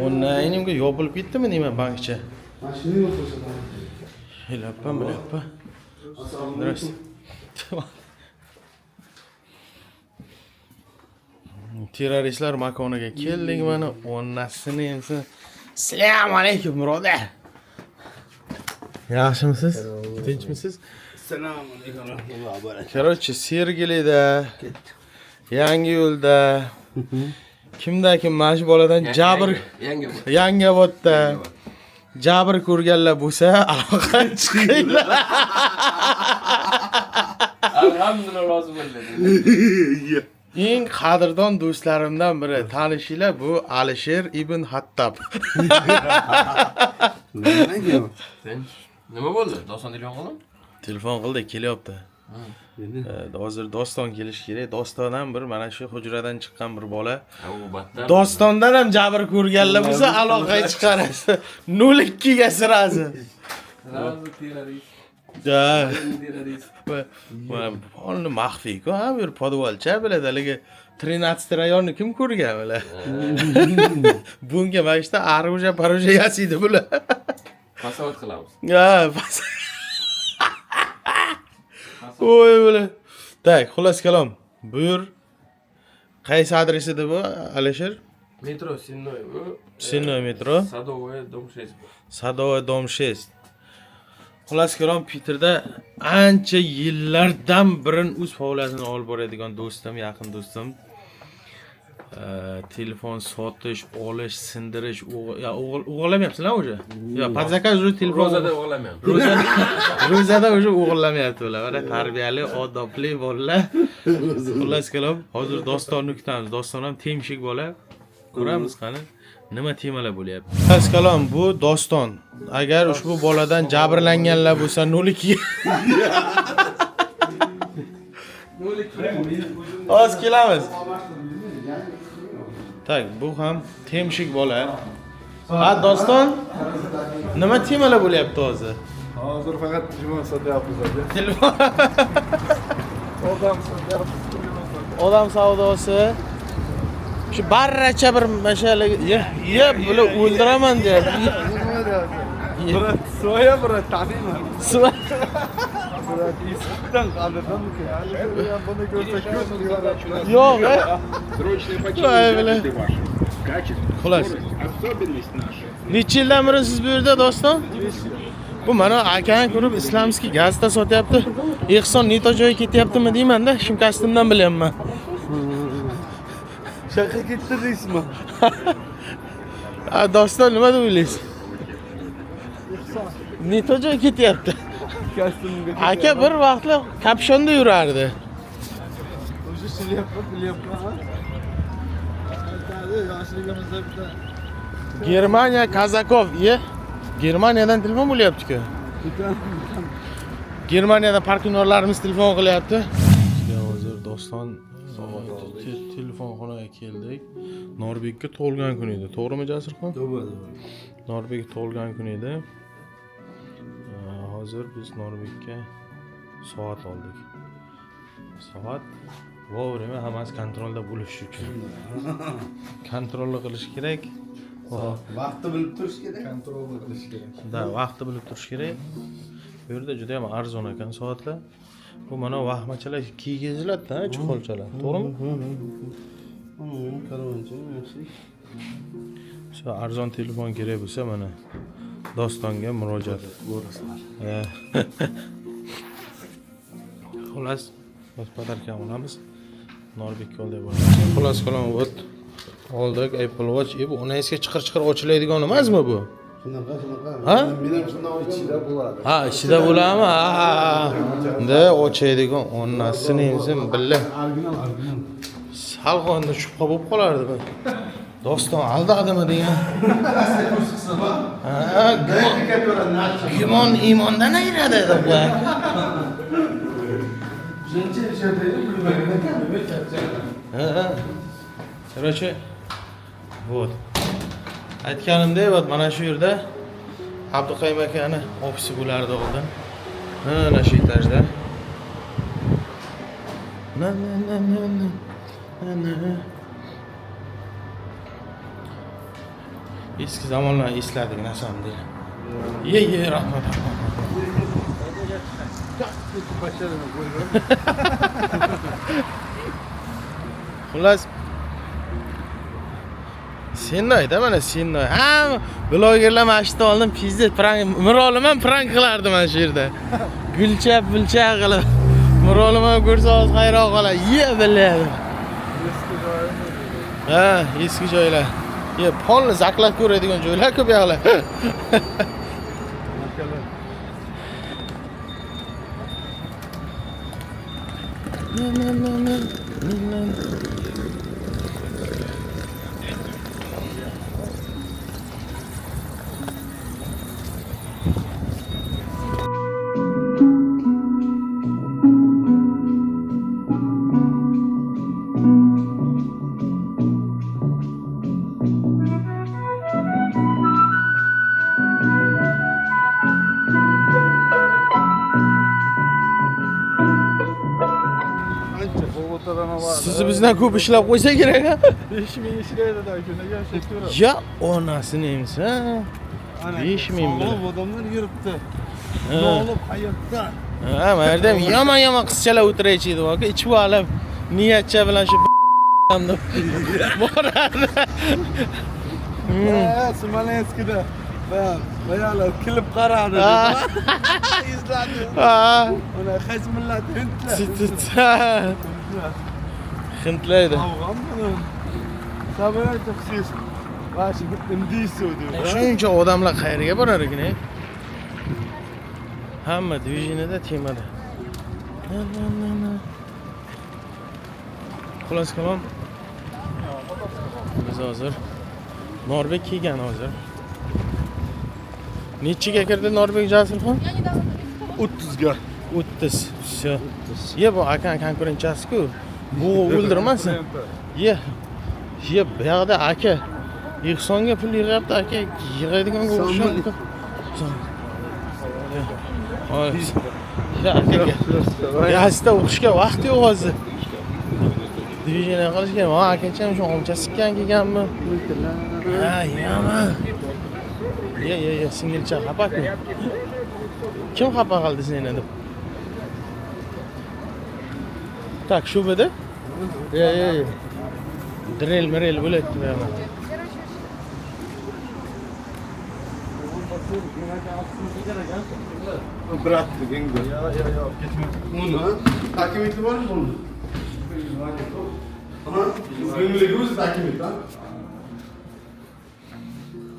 onlaynimga yopilib ketdimi nima bankcha? Mashina yo'q o'sha. Bilapman. Здравствуйте. Terroristlar makoniga keldik mana onasini endi. Assalomu alaykum birodar. Yaxshimisiz? Tinchmisiz? Assalomu alaykum rahmatullohi va barakatuh. Короче, Sergelida, Yangiyo'lda kimda kim mana shu boladan jabr Yangiobodda jabr ko'rganlar bo'lsa, aloqa chiqinglar. Alhamdulillah rozi bo'ldim. Eng qadrdon do'stlarimdan biri, tanishinglar, bu Alisher ibn Hattab. Nima bo'ldi? Doston telefon qildimi? Telefon qildi, kelyapti. Hozir Doston kelish kerak. Doston ham bir mana shu hujradan chiqqan bir bola. Dostondan ham jabr ko'rganlar bo'lsa, aloqaga chiqarasiz. 02 ga sirasi. Razi terrorist. Da. Mana polni maxfiy-ku, ha, bir podvalcha biladi, haligi 13 rayonni kim ko'rgan bular? Bunga mana shunda aruja paruja yasaydi bular. Pasavod qilamiz. Ya, Oy bular. Tak, xullas kalom. Buyur. Qaysi adresi edi bu, Alisher? Metro Sinnoy bu. Sinnoy metro. Sadovoy dom 6. Sadovoy dom 6. Xullas kalom, Peterda ancha yillardan birin o'z faoliyatini olib boradigan do'stim, yaqin do'stim. Telefon sotish, olish, sindirish, o'g'irlamayapsizlar o'sha? Yo, под заказ уже telefon Rozada o'g'irlamayapti. Ro'zada уже o'g'irlamayapti ular. Mana tarbiyali, odobli bolalar. Xullas kalom, hozir Dostonni kutamiz. Doston ham temshik bola. Ko'ramiz qani nima temalar bo'lyapti. Xullas kalom, bu Doston. Agar ushbu boladan jabrlanganlar bo'lsa 02 Oz kelamiz. Tak, bu ham temshik bola. Ha, Doston. Nima temalar bo'lyapti hozir? Hozir faqat jumon sotyapmiz aka. Telefon. Odam savdosi. Shu barracha bir mashalaga ye, buni o'ldiraman deyapti. Brat, soya brat, taniymi? Brat, isdan qadrdon buni ko'rsa ko'z yig'adi. Yo'q, Срочный Ой, бля. пакет ваш. Качество, Xullas. особенность наша. Necha yildan beri siz bu yerda Doston? Bu mana akani ko'rib Islamskiy gazeta sotyapti. Ehson neto joyi ketyaptimi deyman-da, shimkastimdan bilyapman. Shaqqa ketdi deysizmi? Ha, Doston nima deb o'ylaysiz? Neto joy ketyapti. Kastimga. Aka bir vaqtlar kapshonda yurardi. O'sha shilyapma, ha? Yoshligimizda bitta Germaniya Kazakov, Germaniyadan telefon bo'lyapti-ku. Germaniyada partnyorlarimiz telefon qilyapti. Bizga hozir Doston telefonxonaga keldik. Norbekka tug'ilgan kun edi. To'g'rimi, Jasurxon? to'g'ri. Norbek tug'ilgan kun edi. Hozir biz Norbekka soat oldik. Soat vaqtida hammasi kontrolda bo'lishi uchun. Kontrolni qilish kerak. Vaqtni bilib turish kerak. Kontrolni qilish kerak. Da, vaqtni bilib turish kerak. Bu yerda juda ham arzon ekan soatlar. Bu mana vahmachalar kiygiziladi-da, chuqolchalar. To'g'rimi? Karavonchi yaxshi. Shu arzon telefon kerak bo'lsa mana Dostonga murojaat Ko'rasizlar. Xullas, biz podarka olamiz. Norbekka oldik bo'ladi. Xullas qalam o't. Oldik Apple Watch. Bu 10 ga chiqir ochiladigan emasmi bu? Shunaqa. Ha? Men ham shundan ichida bo'ladi. Ha, ichida bo'ladimi? Ha. Da ochadigan onnasini emsin billa. Original. Salqonda shubha bo'lib qolardi bu. Doston aldadimi degan. Ha, gumon iymondan ayradi deb bu. Shuncha ishlataydi, bilmayman. Ha. Короче, вот. Aytganimdek, вот mana shu yerda Abduqayim akani ofisi bo'lardi oldin. Mana shu etajda. Na. Eski zamonlarni esladik nasamda. Ye, rahmat. Xullas Sennoyda mana Sennoy. Ha, blogerlar mana shu oldim, pizza prank, Miroliman prank qilardim mana shu yerda. Gulchab qilib. Miroliman ko'rsa hozir hayron qoladi. Ye biladi. Ha, eski joylar. Ye, polni zaklab ko'radigan joylar ko'p yoqlar. Siz bizdan ko'p ishlab qo'ysa kerak ha? 5000 ishlaydi-da, kuniga shekto'ra. Ya onasini emsa. 5000 bilan. Odamlar yuribdi. Olib hayotda. Ha, mayerda yomon qizchalar o'tiraychiydi voqe, ichib olib, niyatcha bilan shu deb boradi. Smolenskda bayalar klip qaradi. Izladi. Ha. Ona hech millat hintlar. Hintlaydi. Afg'on buni. Sababi tafsiz. Vashi bitdim deysiz. Shuncha odamlar qayerga borar ekan? Hamma divisionida temada. Xullas kalom. Biz hozir Norbek kelgan hozir. Nechiga kirdi Norbek Jasurxon? 30 ga. 30. Всё. Ye bu akan konkurentchasi-ku. Bu o'ldirmasin. Ye. Bu yoqda aka Ihsonga pul yig'yapti, aka yig'aydiganga o'xshayapti. Yasda o'qishga vaqt yo'q hozir. Divizion qilishga, va akacham shu omcha sikkan kelganmi? Ha, yama. Ye, singilcha xafa-ku. Kim xafa qildi seni deb? Tak, shu bedi? Ye. Drill bo'layapti bu yerda. Brat deganga. Yo'q, ketma. Uni takim bormi buni? Aha, bizning o'zi takim etdi.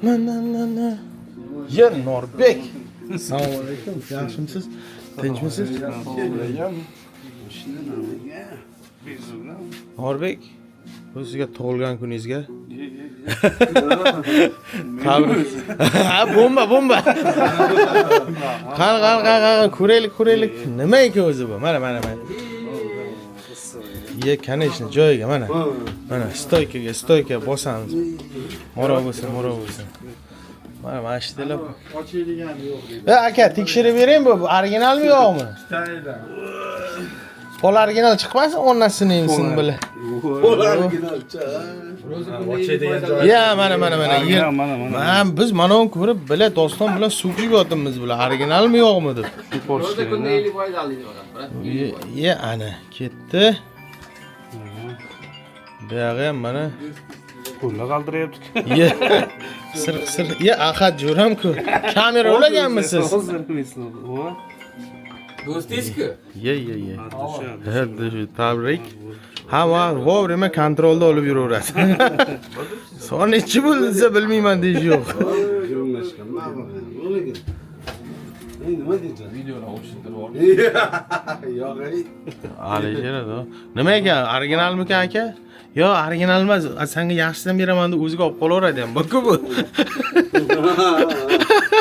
Na. Ye Norbek. Assalomu alaykum. Yaxshimisiz? Tinchmisiz? Norbek, bu sizga tug'ilgan kuningizga. Ha, bomba. Qani, ko'raylik. Nima ekan o'zi bu? Mana. Ye, конечно, joyiga mana. Mana stoyka bosamiz. Moro bo'lsin. Mana shu telefon. Ochilgani yo'q deydi. Aka, tekshirib bering bu originalmi yo'qmi? Tayda. Pol original chiqmasin, o'rnasini emsin bile. Ochadigan joy. Ya mana. Men biz mana uni ko'rib, bile doston bilan suvga yotimiz bile. Originalmi yo'qmi deb. Ya ana ketdi. Buyog'i ham mana Qo'llar qaldirayapti. ye sir. Ya Ahad jo'ram-ku. Kamera ulaganmisiz? Do'stingiz-ku? Ye. Hadi shu tabrik. Ha, vovвремя kontrolda olib yuraverasiz. Son nechi bo'ldi desa bilmayman deyish yo'q. Nima deysan? Videolar o'chirtirib Yo'q, ey. Alisher ado. Nima ekan? Originalmi aka? Yo, original emas. Senga yaxshidan beraman deb o'ziga olib qolaveradi ham. Bu-ku bu.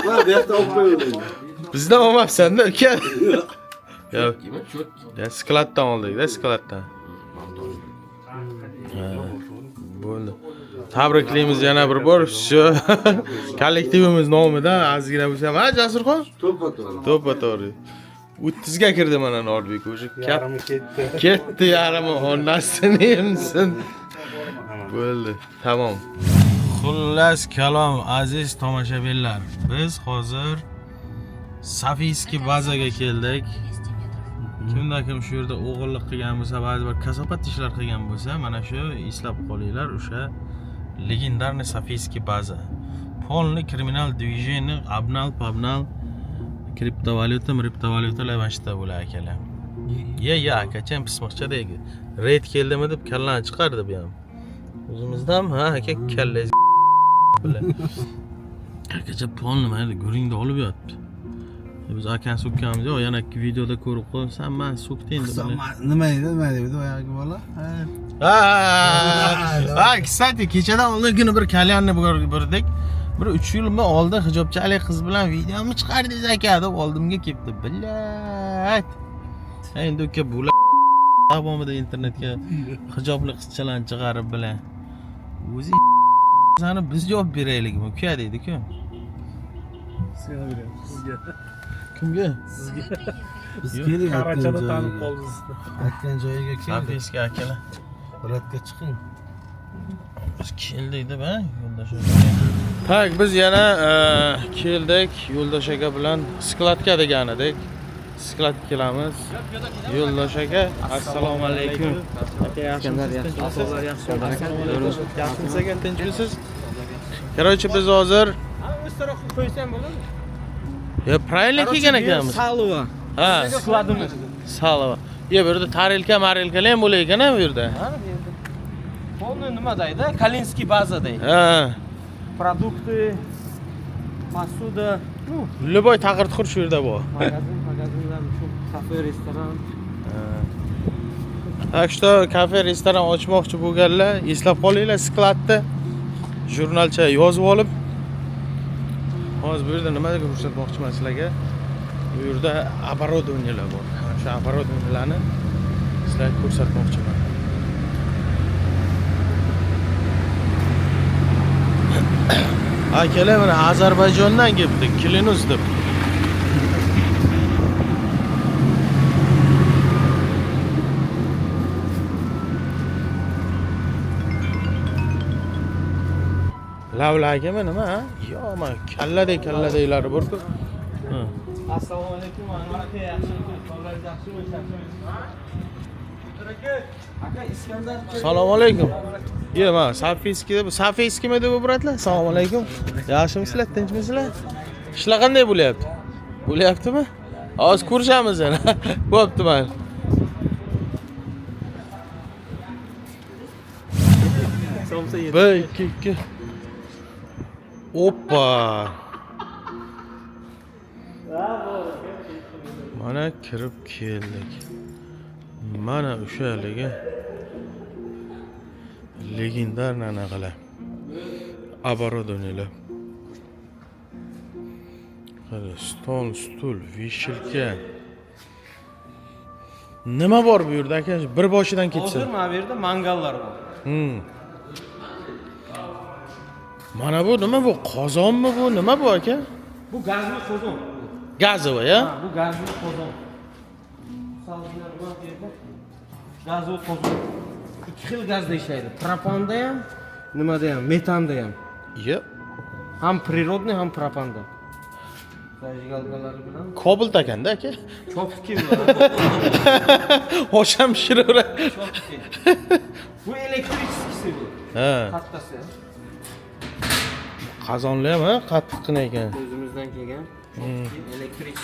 Mana bu yerda olib qo'yaverdim. Bizdan olmabsan-da, uka. Yo'q. Ya skladdan oldik-da, skladdan. Bo'ldi. Tabriklaymiz yana bir bor shu kollektivimiz nomidan azgina bo'lsa, ha Jasurxon? To'ppa-to'g'ri. 30 ga kirdi mana Norbek o'sha. Yarimi ketdi. Ketdi yarimi, onasini emsin. Bo'ldi, tamom. Xullas kalom aziz tomoshabinlar. Biz hozir Safiyskiy bazaga keldik. Kim shu yerda o'g'illik qilgan bo'lsa, ba'zi bir kasobat ishlar qilgan bo'lsa, mana shu eslab qolinglar, o'sha legendarniy Safiyskiy baza. Полный криминал движение, обнал, kriptovalyutalar mashta bo'lar akalar. Ye, akacham pismoqchadagi. Raid keldimi deb kallani chiqardi bu ham. O'zimizdan ha, aka kallangiz bilan. Akacha polni mana guringda olib yotibdi. Biz akani so'kkanmiz, yo yana videoda ko'rib qo'ydim, sen men so'kding deb. Nima deydi oyog'i bola? Ha, kstati kechadan oldin kuni bir kalyanni bordik. Bir 3 yil oldin hijobchalik qiz bilan videomi chiqardingiz aka deb oldimga kelibdi. Billat. Endi uka bular davomida internetga hijobli qizchalarni chiqarib bilan. O'zi sani biz javob beraylikmi uka deydi-ku. Kimga? Biz keling. Qarachada tanib qoldingiz. Aytgan joyiga keldik. Safiyskiy akalar. Ro'yxatga chiqing. Biz keldik deb, ha, yo'ldosh aka. Tak, biz yana keldik yo'ldosh aka bilan skladga degan edik. Skladga kelamiz. Yo'ldosh aka, assalomu alaykum. Aka yaxshimisiz aka, tinchmisiz? Короче, biz hozir Ustaroqni qo'ysam bo'ladimi? ya правильно kelgan ekanmiz. Salova. Ha, Skladimiz. Salova. Ya bu yerda tarelkalar ham bo'lar ekan bu yerda. Ha, bu yerda. Polni nima deydi? Kalinskiy baza deydi. Ha. Produkti, посуда, Любой taqir-tuqir shu yerda bor. magazinlar, shu kafe, restoran. Так что kafe, restoran ochmoqchi bo'lganlar, eslab qolinglar skladni. Jurnalcha yozib olib. Hozir bu yerda nimaga ko'rsatmoqchiman sizlarga? Bu yerda оборудованиялар bor. O'sha оборудованияларni sizlarga ko'rsatmoqchiman. Akalar mana Ozarbayjondan kelibdi, Kilinus deb. Lavlagimi nima? Yo'q, men kalladek bor-ku. Assalomu alaykum, aka yaxshimisiz? Sog'ligingiz yaxshimi? Aka Iskandar. Assalomu alaykum. Yo'q, men Safiyskiy deb o'piratlar. Assalomu alaykum. Yaxshimisizlar, tinchmisizlar? Ishlar qanday bo'lyapti? Bo'lyaptimi? Hozir ko'rishamiz yana. Bo'pti mayli. Bir, ikki. Oppa. Mana kirib keldik. Mana o'sha haligi legendarniy anaqalar. Оборудованиялар. Qara, stol, stul, vishilka. Nima bor bu yerda aka? Bir boshidan ketsa. Hozir mana bu yerda mangallar bor. Mana bu nima bu? Qozonmi bu? Nima bu aka? Bu gazli qozon. Gazovoy, ya? Ha, bu gazli qozon. Salbilar bor yerda. Gazli qozon. Ikki xil gazda ishlaydi. Propanda ham, nimada ham, metanda ham. Yep. Ham prirodniy, ham propanda. Zajgalgalari bilan Kobalt ekanda aka. chopki Osham pishiraveradi. chopki. Bu elektrichskisi bu. Ha. Kattasi. Qozonli ham, ha, qattiqqina ekan. O'zimizdan kelgan. Elektrik.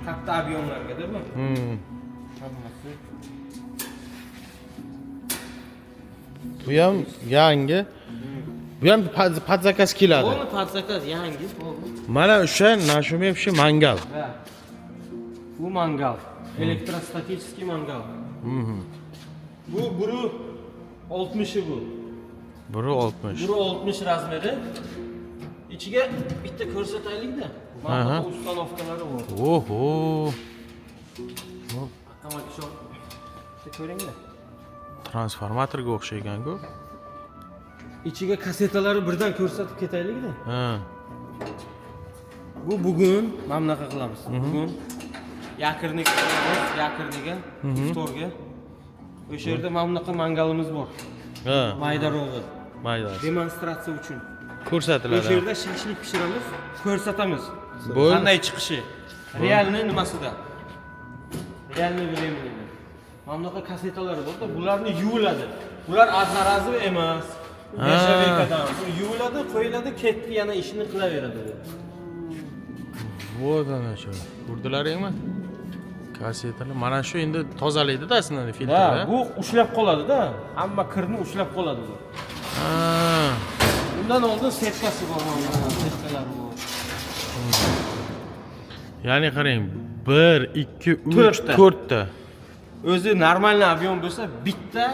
Katta abyomlarga-da bu. Hammasi. Bu ham yangi. Bu ham podzakaz keladi. Buni podzakaz yangi. Mana o'sha nashumev shu mangal. Ha. Bu mangal. Elektrostatik mangal. Bu buru 60'ı bu. Biri 60. Buru 60 razmeri. İçiga bitta ko'rsataylik-da. Mana bu ustanovkalari bor. Oho. Tamam, shu. Ko'ring-da. Transformatorga o'xshaygan-ku. İçiga kasetalari birdan ko'rsatib ketaylik-da. Ha. Bu bugun mana bunaqa qilamiz. Bugun yakirnik qilamiz, yakirniga, iftorga. O'sha yerda mana bunaqa mangalimiz bor. Ha. Mayda rog'i. Mayda. Demonstratsiya uchun. Ko'rsatiladi. O'sha yerda shishlik pishiramiz, ko'rsatamiz. Bu Qanday chiqishi? Realni nimasida? Realni времени. Mana bunaqa kasetalar bor-da, bularni yuviladi. Bular azarazi emas. Neshavekadan. Bu yuviladi, qo'yiladi, ketdi, yana ishini qilaveradi. Вот ana shu. Ko'rdilaringmi? Kasetalar. Mana shu endi tozalaydi-da aslida filtrlar. Ha, bu ushlab qoladi-da. Hamma kirni ushlab qoladi bu. Ha. Bundan oldin setkasi bor, mana setkalari bor. Ya'ni qarang, 1, 2, 3, To'rtta. 4 ta. O'zi normalniy avion bo'lsa, bitta,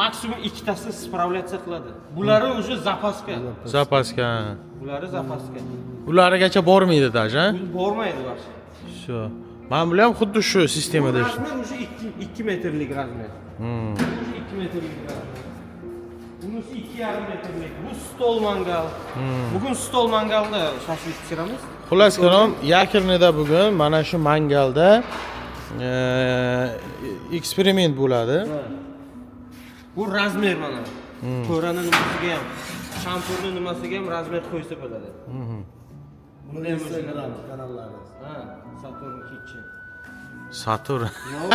maksimum ikkitasi spravlyatsiya qiladi. Bulari уже zapaska. Zapaska. Bulari zapaska. Ularigacha bormaydi даже, ha? Bu bormaydi ular. Shu. Mana bular ham xuddi shu sistemada. Razmer уже 2 metrlik razmer. 2 metrlik razmer. Bunisi 2,5 metrlik. Bu stol mangal. Bugun stol mangalda shashlik pishiramiz. Xullas kalom, yakirnida bugun mana shu mangalda eksperiment bo'ladi. Bu razmer mana. Ko'rani nimasiga ham, shampurni nimasiga ham razmer qo'ysa bo'ladi. Buni Instagram kanallari. Ha, Saturn Kitchen. Saturn. Yo'q,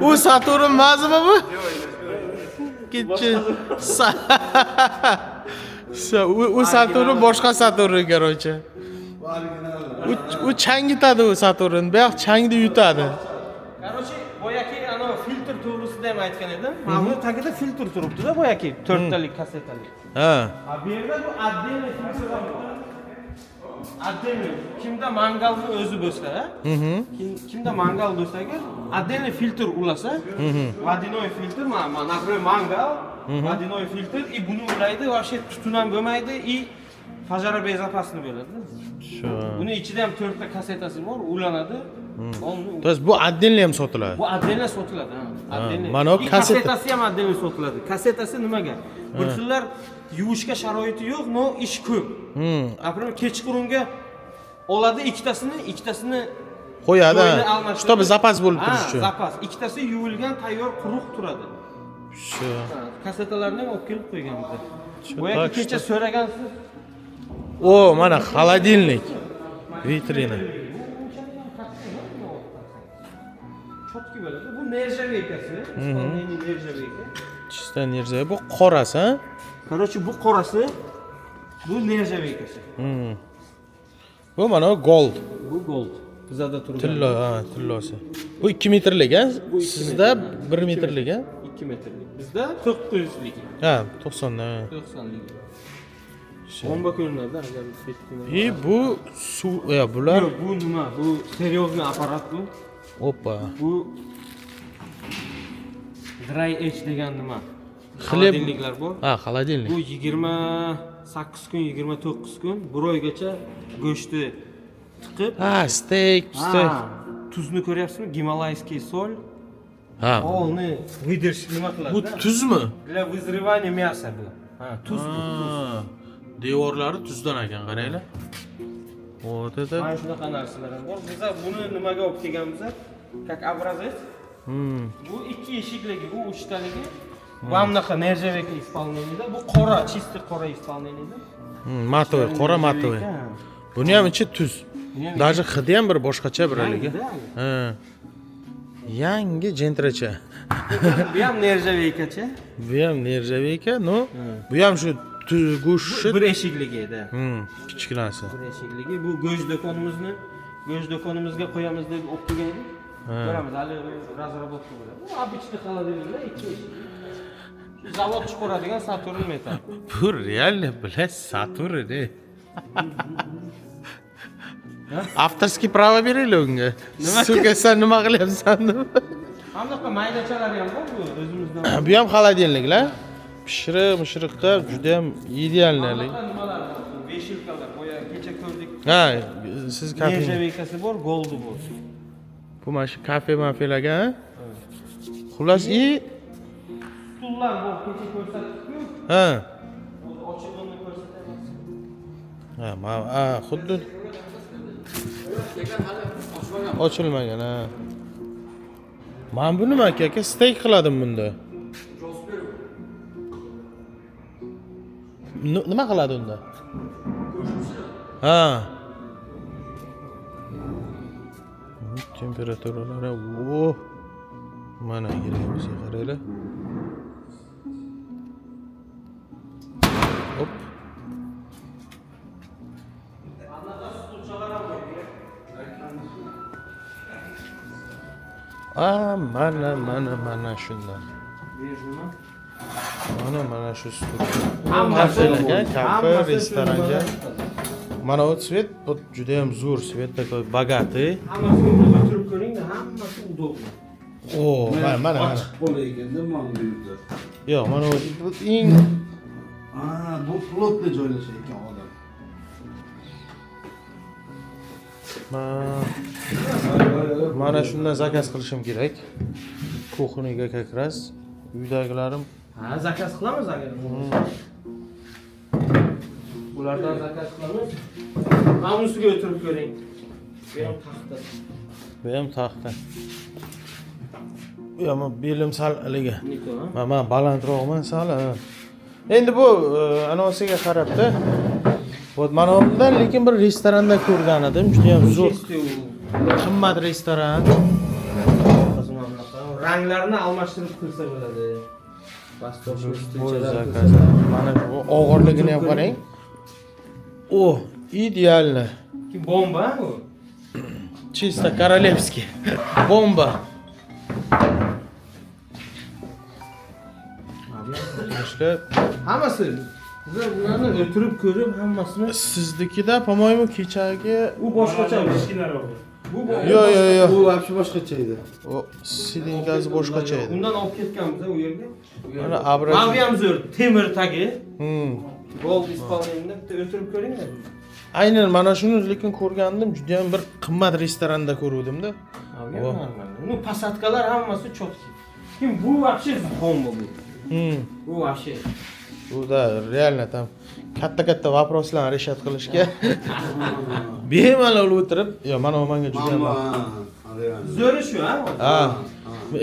U Saturn emasmi bu? Kitchen. U Saturn boshqa Saturn, короче. U chang yutadi u Saturn, bu yoq changni yutadi. Короче, boyaki ana filtr to'g'risida ham aytgan edim. Mana bu tagida filtr turibdi-da boyaki, 4 talik kasetalik. Ha. Bu yerda bu отдельный filtr bor. Отдельный. Kimda mangalni o'zi bo'lsa, kimda mangal bo'lsa, отдельный filtr ulasa, водяной filtr, mana например, mangal, водяной filtr, и buni ulaydi, вообще tutun ham bo'lmaydi, и пожаробезопасный bo'ladi. Shu. Buni ichida ham 4 ta kasetasi bor, ulanadi. То есть bu отдельно ham sotiladi. Bu отдельно sotiladi, ha. Отдельно. Mana bu kaseta. Kasetasi ham отдельно sotiladi. Kasetasi nimaga? Bir xillar yuvishga sharoiti yo'q, no ish ko'p. Например, kechqurunga oladi ikkitasini Qo'yadi. joyini almashtiradi. Чтобы zapas bo'lib turishi uchun. Zapas. Ikkitasi yuvilgan, tayyor, quruq turadi. Shu. Kasetalarni ham olib kelib qo'ygan bizda. Shu Bu yerga tak kecha что. so'ragansiz. O, mana холодильник. Vitrina. Chotki bo'ladi. Bu nerjavekasi. Исполнение nerjaveka. Чисто нержавey. Bu qorasi, ha? Короче, bu qorasi, bu nerjavekasi. Bu mana gold. Bu gold. Bizada turgan. Tillo, ha, tillosi. Bu 2 metrlik, ha? Sizda 1 metrlik, ha? 2 metrlik. Bizda 900lik. Ha, 90 dan. 90lik. Bomba ko'rinadi agar И bu suv, bular. Yo'q, bu nima? Bu серьезный apparat bu. Oppa. Bu dry age degan nima? Xleb Xolodilniklar bor. Ha, холодильник. Bu 28 kun, 29 kun, bir oygacha go'shtni tiqib, Ha, steak. tuzni ko'ryapsizmi? Gimalayskiy sol, Ha. Ovni выдерж nima qiladi? Bu tuzmi? Для вызревания мяса bu. Ha, tuz. Ha. Devorlari tuzdan ekan, qaranglar. Вот это. Mana shunaqa narsalar ham bor. Biz buni nimaga olib kelganmiz? Как образец. Bu ikki eshikligi, bu uchtaligi. Bunaqa нержавейка исполнениеda, bu qora, чистый qora исполнениеda. Matoy, qora matoy. Buni ham ichi tuz. Даже hidi ham bir boshqacha bir haligi. Ha. Yangi jentracha. Bu ham нержавейкacha. Bu ham nержавейка, no. Bu ham shu go'sht. Bir eshikligi edi. Kichkinasi. Bir eshikligi. Bu go'sht do'konimizga qo'yamiz deb olib kelgan edik. Ko'ramiz, hali razrabotka bo'ladi. Bu обычный холодильникlar ikki eshik. Zavod chiqaradigan Saturn metal. Bu реально, блядь, Saturn de. Avtorskiy pravo beraylik unga. Suka, sen nima qilyapsan deb. Hamdaqa maydachalari ham bor bu o'zimizdan. Bu ham холодильникlar. Pishiriqqa juda ham idealnalik. Nimalar bor? Veshilkalar, boya kecha ko'rdik. Ha, siz kafe. Nержавейкasi bor, goldi bor. Bu mana shu kafe mafiyalarga. Xullas, Stullar bor, kecha ko'rsatdik-ku. ha. Ochig'ini ko'rsatamiz. Ha, xuddi ochilmagan, ha. Men buni aka steak qiladim bunda. Nima qiladi unda? Ha. Temperaturalari, o. Mana giramiz, qaranglar. Hop. Mana shundan. Mana shu stul. Hammaga, kafe, restoranga. Mana o svet, bu juda ham zo'r svet, такой богатый. Hammasini o'tirib ko'ring-da, hammasi удобно. O, mana. Bo'lar ekanda mana bu yerda. Yo'q, mana bu eng Bu plotda joylashgan ekan odam. Mana shundan zakaz qilishim kerak. Kuxniga как раз uydagilarim. Ha, zakaz qilamiz agar. Ulardan zakaz qilamiz. Mana bunisiga o'tirib ko'ring. Bu ham taxta. Bu ham taxta. Bu ham belim sal haligi. Men balandroqman sal. Endi bu anosiga qarabda. Вот mana undan lekin bir restoranda ko'rgan edim, juda ham zo'r. Qimmat restoran. Ranglarini almashtirib qilsa bo'ladi. Mana bu og'irligini ham qarang. O, idealni. Bomba bu. Чисто королевский. Bomba. Başka Hammasi. Biz bularni o'tirib ko'rib hammasini. Siznikida, по-моему, kechagi U boshqacha. Bu Yo'q. Bu вообще boshqacha edi. O silinkazi boshqacha edi. Undan olib ketganmiz u yerga. Mana abra. Mana bu ham zo'r, temir tagi. Gold исполнениеda o'tirib ko'ring-da. Aynan mana shuni lekin ko'rgandim, juda ham bir qimmat restoranda ko'ruvdim-da. Uni посадкалар hammasi cho'tki. Kim bu вообще bomba bu. Bu вообще. Bu da реально там katta vопросlarni решать qilishga bemalol o'tirib, yo mana bu menga juda ham Zo'ri shu, ha? Ha.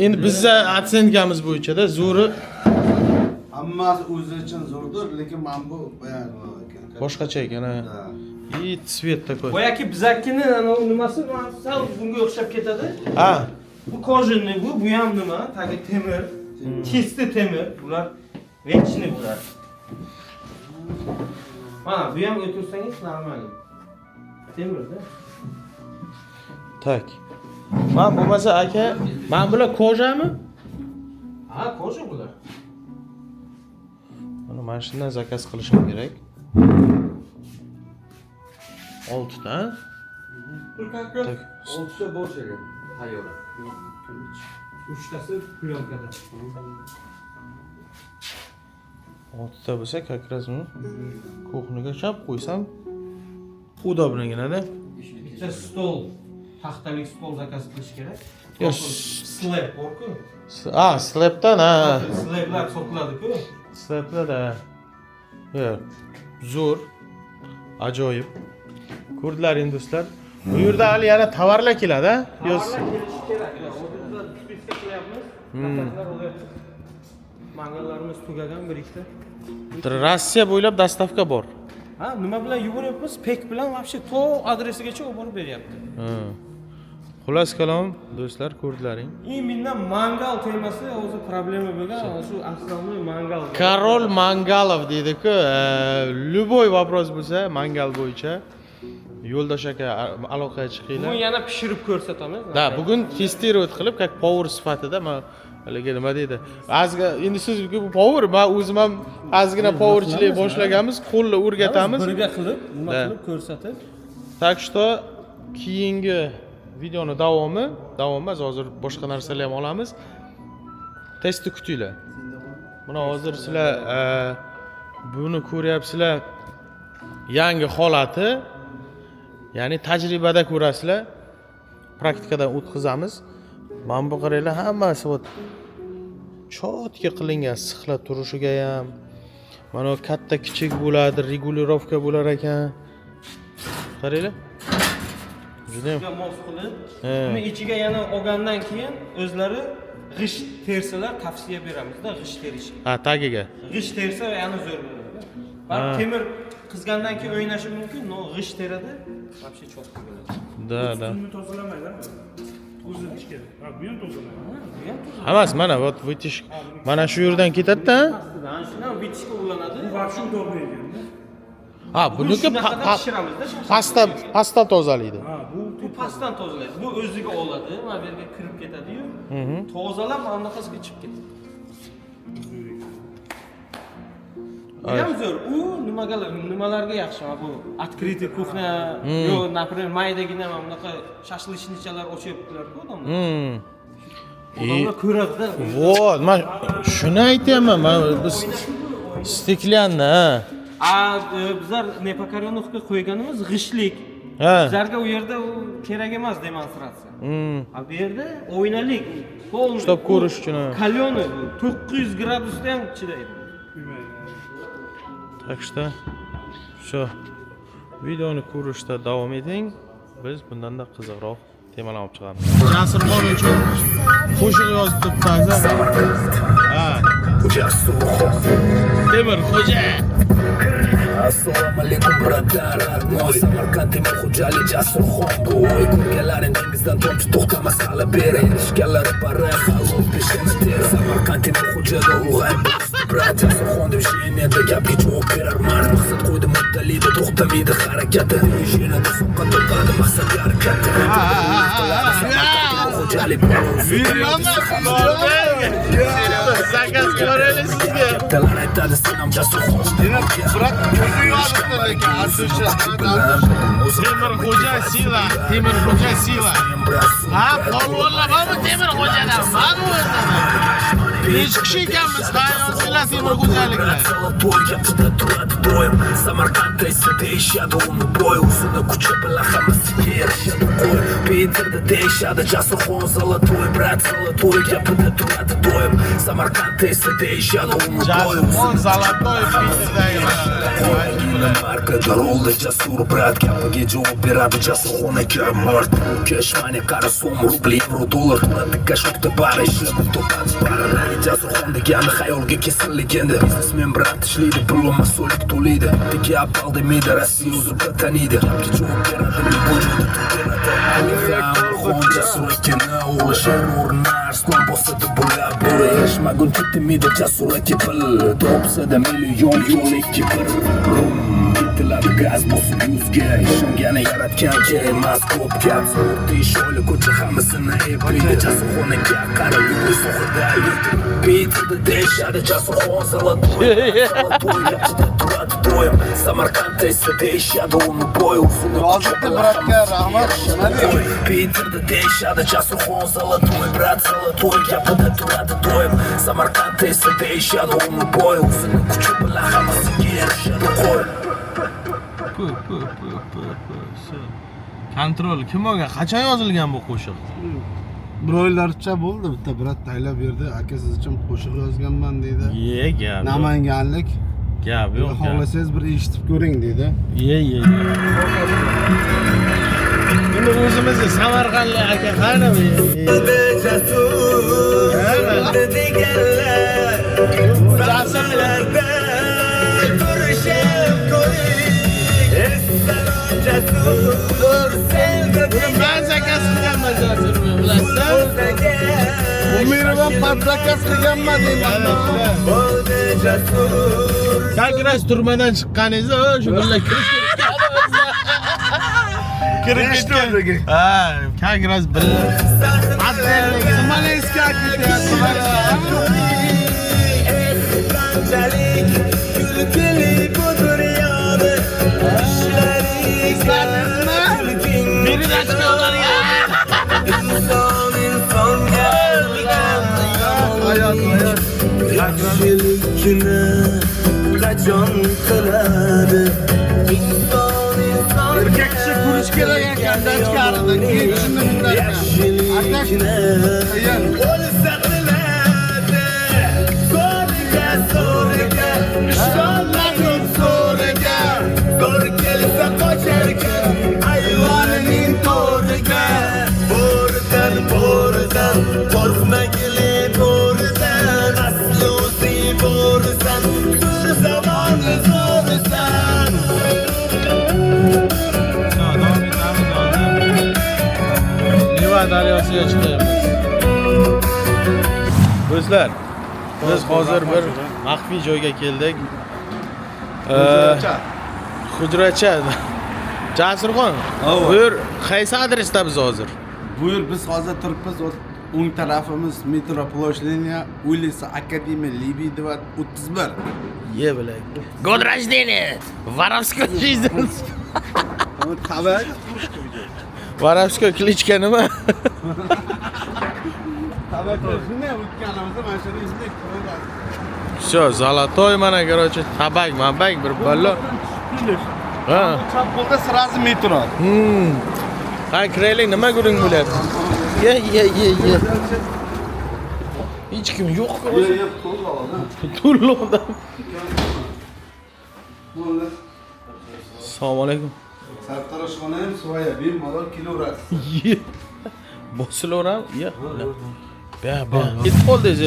Endi bizda atsentgamiz bo'yicha-da zo'ri Hammasi o'zi uchun zo'rdir, lekin men bu ekan. boshqacha ekan, ha. И цвет такой. Boyaki bizakini nimasi sal bunga o'xshab ketadi. Ha. Bu kojinli bu ham nima? Tagi temir. Чисто temir. Bular вечный bular. Mana bu ham o'tirsangiz normal. Temirda. Tak. Men bo'lmasa aka, men bular kojami? Ha, koja bular. Mana shundan zakaz qilishim kerak. 6 ta. Tak. 6 ta bo'sh ekan. Tayyor. 3tasi plyonkada. 6 ta bo'lsa, как раз uni kuxniga chap qo'ysam udobnigina-da. Bitta stol, taxtalik stol zakaz qilish kerak. Yo, Slab bor-ku. slabdan ha. Slablar sotiladi-ku. Slabda. Yo'q. Zo'r. Ajoyib. Ko'rdlaring do'stlar. Bu yerda hali yana tovarlar keladi, ha? Tovarlar kelishi kerak. Hozirda spiska qilyapmiz. Qataqlar olyapti. Mangallarimiz tugagan bir ikkita. Rossiya bo'ylab dastavka bor. Ha, nima bilan yuboryapmiz? Pek bilan вообще to adresigacha olib borib beryapti. Xullas kalom do'stlar, ko'rdlaring. Именно mangal temasi o'zi problema bo'lgan, shu asosiy mangal. Karol Mangalov deydi-ku, любой вопрос bo'lsa, mangal bo'yicha yo'ldosh aka aloqaga chiqinglar. Buni yana pishirib ko'rsatamiz. Da, bugun testировать qilib, как power sifatida men haliga nima deydi? Azga endi siz bu power, men o'zim ham azgina powerchilik boshlaganmiz, qo'lni o'rgatamiz. Birga qilib, nima qilib ko'rsatib. Так что keyingi videoni davomi emas, hozir boshqa narsalar ham olamiz. Testni kutinglar. Mana hozir sizlar buni ko'ryapsizlar. Yangi holati, ya'ni tajribada ko'rasizlar. Praktikadan o'tkazamiz. Mana bu qaranglar, hammasi cho'tga qilingan, sixlab turishiga ham. Mana katta kichik bo'ladi, regulirovka bo'lar ekan. Qaranglar. Juda mos qilib, uni ichiga yana olgandan keyin o'zlari g'isht tersalar tavsiya beramizda, g'isht terish. Ha, tagiga. G'isht tersa yana zo'r bo'ladi. Bak temir qizgandan keyin o'ynashi mumkin, no g'isht teradi, вообще cho'tqa bo'ladi. Da. Uni tozalamaydi. O'zi ichga. Ha, bu ham tozalaydi. Hammasi mana вот vitish mana shu yerdan ketadi-da. Mana shundan vitishga ulanadi. Bu вообще удобно ekan. Ha, buniki pasta tozalaydi. Ha, bu pastdan tozalaydi. Bu o'ziga oladi, mana bu yerga kirib ketadi-yu. Tozalab mana bunaqasiga chiqib ketadi. Ham zo'r. U nimalarga yaxshi? Mana bu открытый кухня, yo, например, maydagina mana bunaqa shashlichnichalar ochyaptilar-ku odamlar. Odamlar ko'radi-da. Вот, men shuni aytayapman. Men biz steklanni, ha. Bizlar nepokорёновка qo'yganimiz g'ishlik. Bizlarga u yerda kerak emas demonstratsiya. Bu yerda o'ynalik, polni. Stop ko'rish uchun. Kalyoni 900 gradusda ham chidaydi. Так что shu videoni ko'rishda davom eting. Biz bundanda qiziqroq temalar olib chiqamiz. Jasirxon uchun qo'shiq yozibdi. Ha. Temir xo'ja. Assalomu alaykum bradar, родной Samarqand temir xo'jalik Jasurxon bo'y. Ko'rganlaring dengizdan tomchi to'xtamas hali beri. Erishganlari para halol peshinchi ter. Samarqand temir xo'jada ulg'ayib brat Jasurxon deb sheniyatda gapga javob berar mard. Maqsad qo'ydi muddalida to'xtamaydi harakati. Sheniyatda so'qqa topadi maqsad harakati. Xo'jalik Zakaz ko'raylik sizga. Talar aytadi senam Jasurxon. Brat ko'zi yozibdi lekin asosha. Temir xo'ja sila, temir xo'ja sila. Ha, polvonlar bormi temir xo'jadan? Mana bu yerda. Necha kishi ekanmiz, hayonsizlar temir xo'jaliklar. Samarqandda esa deyishadi uni bo'y o'zini kuchi bilan hammasiga erishadi qo'y. Peterda deyishadi Jasurxon zolotoy, brat zolotoy gapida turadi doim. Samarqandda esa deyishadi uni bo'y Jasurxon zolotoy Peterdagi markaga rolda jasur brat gapiga javob beradi Jasurxon aka mard. Kashmani qara so'm rubli yevro dollar turadi kashokda bari ishlab topadi bari. Jasurxon degani xayolga kesin legenda. Biznesmen brat ishlaydi, pul mas'ullik to'laydi. Gap oldi meda Rossiya o'zida taniydi. Gapga javob beradi, vujudi tutiradi. Jasurxon jasur ekani o'g'li sher o'rnar Arslan bosadi bo'lab bo'ri erishmaguncha timida jasur aka pil. Topsada million yo'l ikki bir. Bitiladi gaz bosib yuzga. Ishongani yaratganga emas ko'p gap. Tish o'li ko'cha hammasini eplaydi. Jasurxon aka qara yugur sohida yurdi. Peterda deyishadi Jasurxon zolotoy. Samarqandda esa deyishadi uni bo'y o'zini Yozibdi bratga rahmat. Peterda deyishadi Jasurxon zolotoy, brat zolotoy gapida turadi doim. Samarqandda esa deyishadi uni bo'y o'zini kuchi bilan hammasiga erishadi qo'y. Kontrol kim olgan? Qachon yozilgan bu qo'shiq? Bir oylarcha bo'ldi, bitta brat taylab berdi. Aka siz uchun qo'shiq yozganman deydi. Ye gap. Namanganlik. Gap yo'q. Xohlasangiz bir eshitib ko'ring deydi. Ye. Buni o'zimizni Samarqandlik aka qani bu? Jasurlarda turishim Buni men zakas qilganman Jasurga, bilasizmi? Umiraman patlakas qilganman deyman. Kankiras turmadan chiqqaningizda shu birga kirish kirib ketgan. Ha, kankiras birga. Smolenskka qachon qiladi erkak kishi ko'rish kerak ekandan chiqardi. Keyin tushundim bunlarni. o'lsa qiladi so'riga ishonmadim so'riga zo'r kelsa qocharkan ayvonining to'riga bo'ridan qo'rqmagili bo'ridan asli bo'risan bir zamonni zo'risan. Niva daryosiga chiqyapmiz. Do'stlar, biz hozir bir maxfiy joyga keldik. Hujracha. Jasurxon, bu yer qaysi adresda biz hozir? Bu yer biz hozir turibmiz. O'ng tarafimiz metro Plosh liniya, улица Akademiya Lebedeva 31. Ye bilak. Год рождения. Воровской жизнь. Tabak. Воровской klichka nima? Tabak shunday o'tganimizda mana shuni izlab ko'ramiz. Всё, zolotoy mana, короче, tabak, mabak bir balo. Ha. Chap qo'lda sразу metro. Qani kiraylik, nima guring bo'lyapti? Ye. Hech kim yo'q-ku. To'llovda. Assalomu alaykum. Sartaroshxona ham svoya, bemalol kelaverasiz. Ye. Bosilaveram? Ye. Ba. Ketib qoldingiz.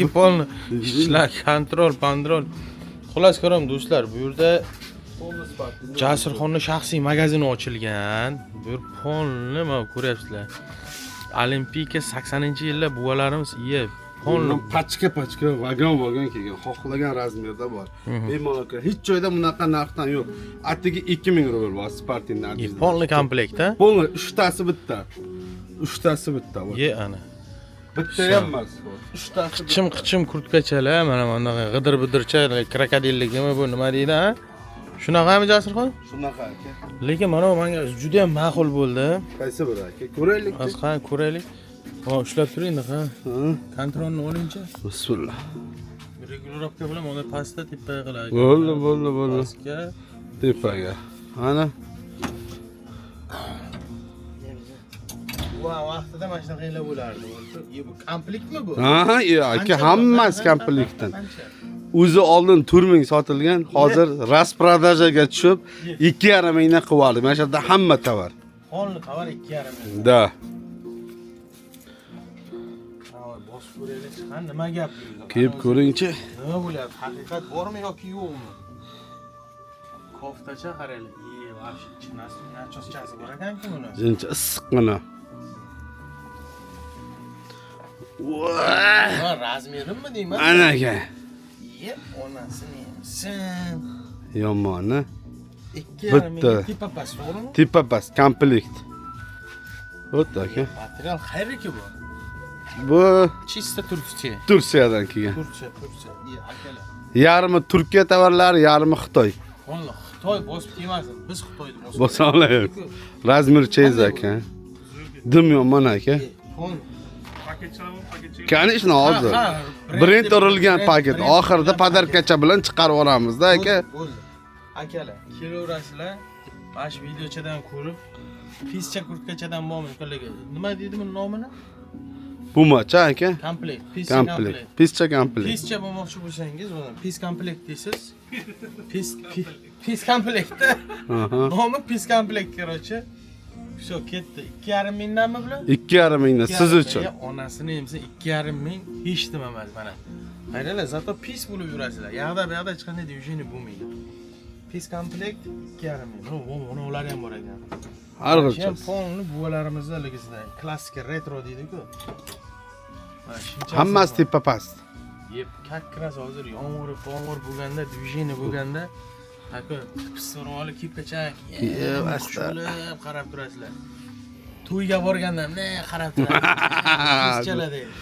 Ye, polni. Ishlar kontrol. Xullas ko'ram do'stlar, bu yerda Jasurxonning shaxsiy magazini ochilgan. Bu yer polni mana ko'ryapsizlar. Olimpiyka 80-yillar buvalarimiz polni Pachka vagon kelgan, xohlagan razmerda bor. Bemalol kir. Hech joyda bunaqa narxdan yo'q. Atigi 2000 rubl bor, Spartindan. polni komplekt, ha? Polni 3tasi bitta. 3tasi bitta bor. Ye ana. Bitta ham emas. 3tasi. Qichim kurtkachalar, mana bunaqa g'idir-bidircha, krokodilligimi bu nima deydi, ha? Shunaqami Jasurxon? Shunaqa aka. Lekin mana menga juda ham ma'qul bo'ldi. Qaysi biri aka? Ko'raylik. Qani ko'raylik. Ha, ushlab turing, ha. Kontrolni olingchi. Bismillah. Regulirovka bilan uni pastda tepaga qiladi. Bo'ldi. Pastga. Tepaga. Ana. Vaqtida mana shunaqalar bo'lardi. Bu komplektmi bu? Ha, aka, hammasi komplektdan. O'zi oldin 4000 sotilgan, hozir rasprodajaga tushib 2,5 mingdan qilib oldik. Mana shu yerda hamma tovar. Polni tovar 2,5 ming. Da. Bosib ko'raylik, chiqqan nima gap? Kelib ko'ringchi. Nima bo'lyapti? Haqiqat bormi yoki yo'qmi? Koftacha qaraylik. Вообще chinasi nachoschasi bor ekan-ku buni. Jincha issiqqina. Va, razmerimi deyman? Ana aka. Onasini sen. Yomoni. 2,5 ming tipa pas, to'g'rimi? Tipa pas, komplekt. O'tdi aka. Material qayriki bu? Bu Chista turkcha. Turkiyadan kelgan. Turkcha. Akalar. Yarmi Turkiya tovarlari, yarmi Xitoy. Vallahi Xitoy bosib kelmasin. Biz Xitoyni bosib. Bosa olamiz. Razmer cheyiz aka. Dim yomon aka. Qani ishni hozir. Brend urilgan paket. Oxirida podarkacha bilan chiqarib yuboramiz-da aka. Bo'ldi. Akalar, kelaverasizlar. Mana shu videochadan ko'rib Pischa kurtkachadan bormiz kollega. Nima deydi buni nomini? Pumacha aka? Komplekt. Pischa Komplekt. komplekt. Pischa komplekt. Pischa bo'lmoqchi bo'lsangiz, buni pis komplekt deysiz. Pis komplekt. Aha. Nomi pis komplekt, короче. Всё, ketdi. 2,5 mingdanmi bular? 2,5 mingdan siz uchun. Onasini emsa 2,5 ming hech nima emas mana. Qaranglar, zato pis bo'lib yurasizlar. Yoqda bu yoqda hech qanday движение bo'lmaydi. Pis komplekt 2,5 ming. Mana ular ham bor ekan. Har Ham qancha. polni buvalarimizni ligisida klassik retro deydi-ku. Mana shunchasi. Hammasi tepa past. Yeb kakras hozir yomg'ir bo'lganda, движение bo'lganda, aka pissoroli kiyib-kechak, asta qarab turasizlar. To'yga borganda ne qarab turasiz. Pischalar deydi.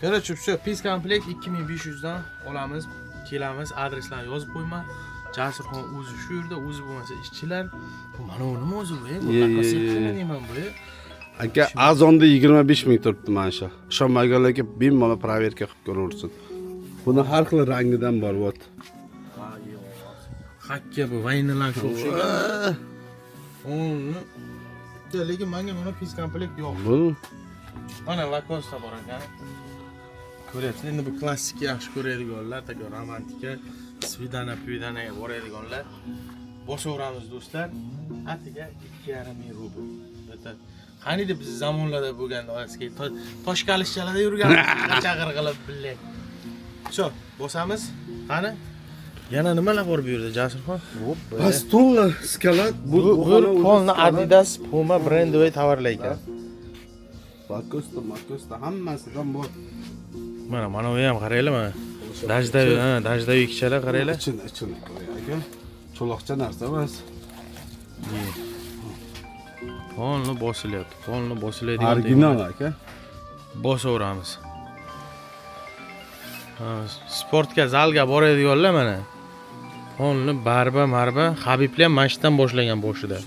Короче, всё, pis komplekt 2500 dan olamiz, kelamiz, adreslarni yozib qo'yma. Jasurxon o'zi shu yerda, o'zi bo'lmasa ishchilar. Mana u nima o'zi bu? Bu nakositmi deyman bu? Aka, azonda 25 ming turibdi mana shu. Ishonmaganlarga bemalol proverka qilib ko'raversin. Buni har xil rangidan bor, vot. Hakka bu vaynalanib o'xshagan. Uni lekin menga mana pis komplekt yo'q. Bu Mana Lacoste bor ekan. Ko'ryapsizlar, endi bu klassik yaxshi ko'radiganlar, taka romantika, svidana-puyidanaga boradiganlar. Bosaveramiz do'stlar. Atiga 2,5 ming rubl. Qaniydi biz zamonlarda bo'lganda olasizki, toshkalishchalarda yurgan chaqir qilib billang. Sho, bosamiz. Qani? Yana nimalar bor bu yerda, Jasurxon? Pastollar, skalat, Bu polni Adidas, Puma brendovый tovarlar ekan. Lacoste hammasidan bor. Mana bu ham qaranglar mana. Dajdaviy kichalar qaranglar. Ichin aka. Cho'loqcha narsa emas. Polni bosilaydigan. Original aka. Bosaveramiz. Sportga, zalga boradiganlar mana. Polni marba, Habiblar ham mashqdan boshlagan boshida.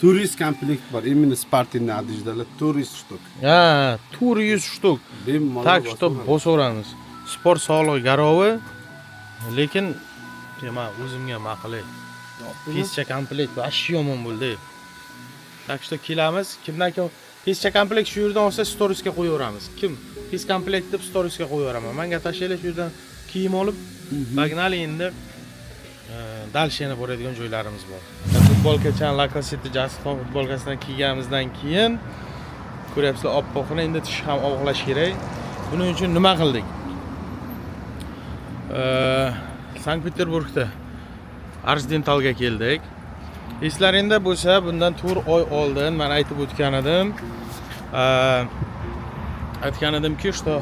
Turist komplekt bor. Именно спортивный одеждаlar turist shtuk. Ha, 400 shtuk. Tak что bosaveramiz. Sport sog'liq garovi. Lekin men o'zimga ma'qul. Pischa komplekt vashi yomon bo'ldi. Tak что kelamiz. Kimdan kim pischa komplekt shu yerdan olsa storiesga qo'yaveramiz. Kim pis komplekt deb storiesga qo'yaveraman. Menga tashlaylar shu yerdan kiyim olib, Bagnali endi dalshena boradigan joylarimiz bor. Futbolkachan Lacoste Jasurxon futbolkasidan kiyganimizdan keyin ko'ryapsizlar, oppoqni endi tish ham ovoqlash kerak. Buning uchun nima qildik? Sankt-Peterburgda Arsdentalga keldik. Eslaringda bo'lsa, bundan 4 oy oldin men aytib o'tgan edim. Aytgan edimki, что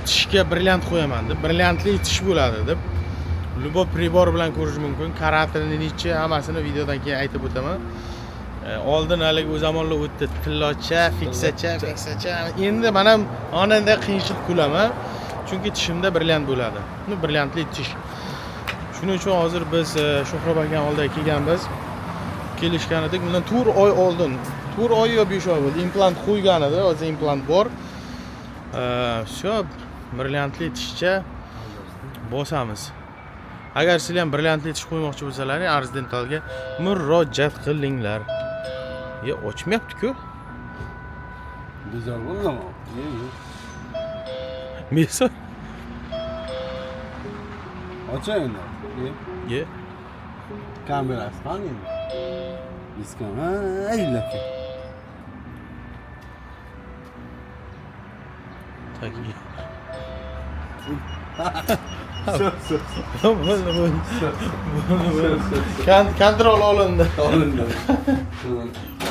tishga brilliant qo'yaman deb, brilliantli tish bo'ladi deb. Любой pribor bilan ko'rish mumkin. Karatini necha hammasini videodan keyin aytib o'taman. Oldin hali u zamonlar o'tdi. Tillocha, fiksacha. Endi men ham onanda qiyinchilik kulaman. Chunki tishimda brilliant bo'ladi. Bu brilliantli tish. Shuning uchun hozir biz Shuhrob aka oldiga kelganmiz. Kelishgan edik. Bundan 4 oy oldin, 4 oy yo 5 oy bo'ldi. Implant qo'ygan edi, hozir implant bor. Всё, brilliantli tishcha bosamiz. Agar sizlar ham brilliantli tish qo'ymoqchi bo'lsalaring, Arsdentalga murojaat qilinglar. Ochmayapti-ku. Bizlar bo'ldimi? Mesa. Ochaymi? Ye. Kamerasi qani? Biskam, aylab. Taki. Kontrol olindi.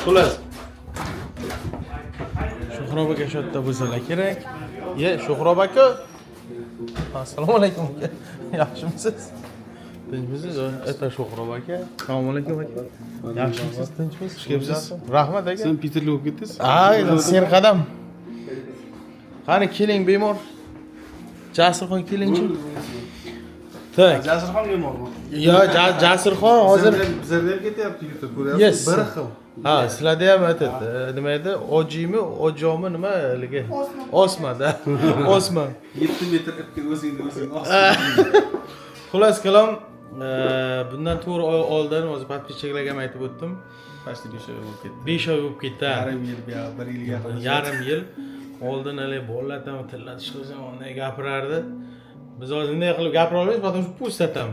Xullas. Shuhrob aka shu yerda bo'lsalar kerak. Shuhrob aka. Assalomu alaykum aka. Yaxshimisiz? Tinchmisiz? Eta Shuhrob aka. Assalomu alaykum aka. Yaxshimisiz? Tinchmisiz? Xush kelibsiz. Rahmat aka. Sen Peterga olib ketdingiz? Sen qadam. Qani keling bemor. Jasurxon kelingchi. Tak. Jasurxon bemormi? Yo, Jasurxon hozir bizlarda ham ketyapti YouTube ko'ryapsiz. Bir xil. Ha, sizlarda ham aytadi. Nima edi? Ojimi, ojomi nima haligi? Osmada. Osma. 7 metr ipga o'zingni Xullas kalom, Bundan to'g'ri oldin o'zi podpischilarga ham aytib o'tdim. Почти 5 oy bo'lib ketdi. 5 oy bo'lib ketdi. Yarim yil, 1 yilga Yarim yil oldin hali bolalardan tillatish qilsam unday gapirardi. Biz hozir bunday qilib gapira olmaymiz, потому что pustlatam.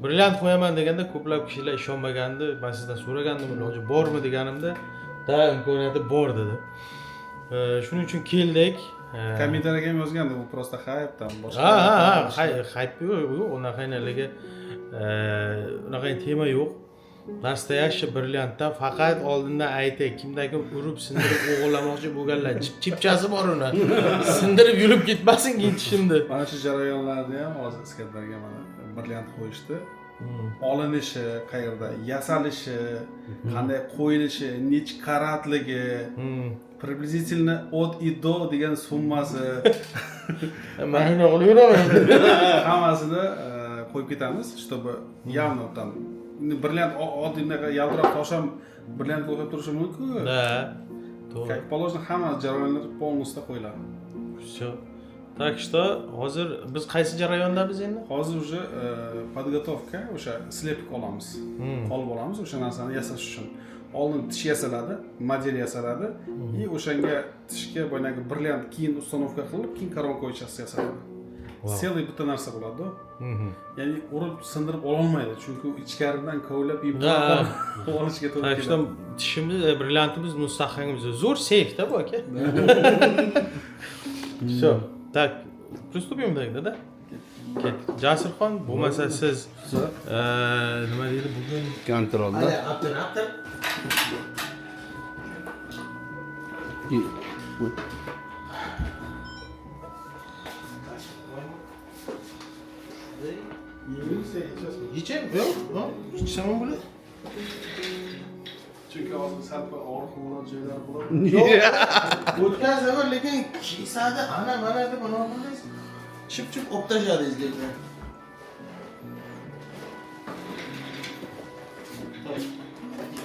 Brilliant qo'yaman deganda ko'plab kishilar ishonmagandi. Men sizdan so'ragandim, iloji bormi deganimda, "Da, imkoniyati bor" dedi. Shuning uchun keldik. Kommentariyga ham yozgandi, bu просто hype tam boshqa. Hype yo'q, unaqa tema yo'q. Nastoящий brilliantdan faqat oldindan aytay, kimdakim urib sindirib o'g'irlamoqchi bo'lganlar chipchasi bor uni. Sindirib yurib ketmasin ketishimda. Mana shu jarayonlarni ham hozir Iskandarga mana brilliant qo'yishdi. Olinishi, qayerda yasalishi, qanday qo'yilishi, necha karatligi, приблизительно от и до degan summasi. Men shuni qilaveraman. Hammasini qo'yib ketamiz, чтобы явно там brilliant oldinga yaltiroq tosh ham brilliant bo'lib turishi mumkin. Da. To'g'ri. Как положено, hamma jarayonlar полностью qo'yiladi. Всё. Так что hozir biz qaysi jarayondamiz endi? Hozir уже подготовка, o'sha slепик olamiz. Qolib olamiz o'sha narsani yasash uchun. Oldin tish yasaladi, model yasaladi, и o'shanga tishga boyagi brilliant keyin установка qilib, keyin коронка o'chasi yasaladi. Целый bitta narsa bo'ladi. Ya'ni urib sindirib ola olmaydi, chunki ichkaridan kovlab yeb olishga to'g'ri keladi. Что tishimiz, brilliantimiz mustahkamimiz zo'r seyfda bu aka. Всё. Так, приступим да? Ketdik. Jasirxon, bo'lmasa siz nima deydi bugun Kontrolda. operator. Yechim? Yo'q, yechsam ham bo'ladi. Chunki hozir sal og'riq bo'lgan joylar bo'ladi. O'tkazaman, lekin kesadi, ana mana deb uni qilasiz. Chip-chip olib tashladingiz lekin.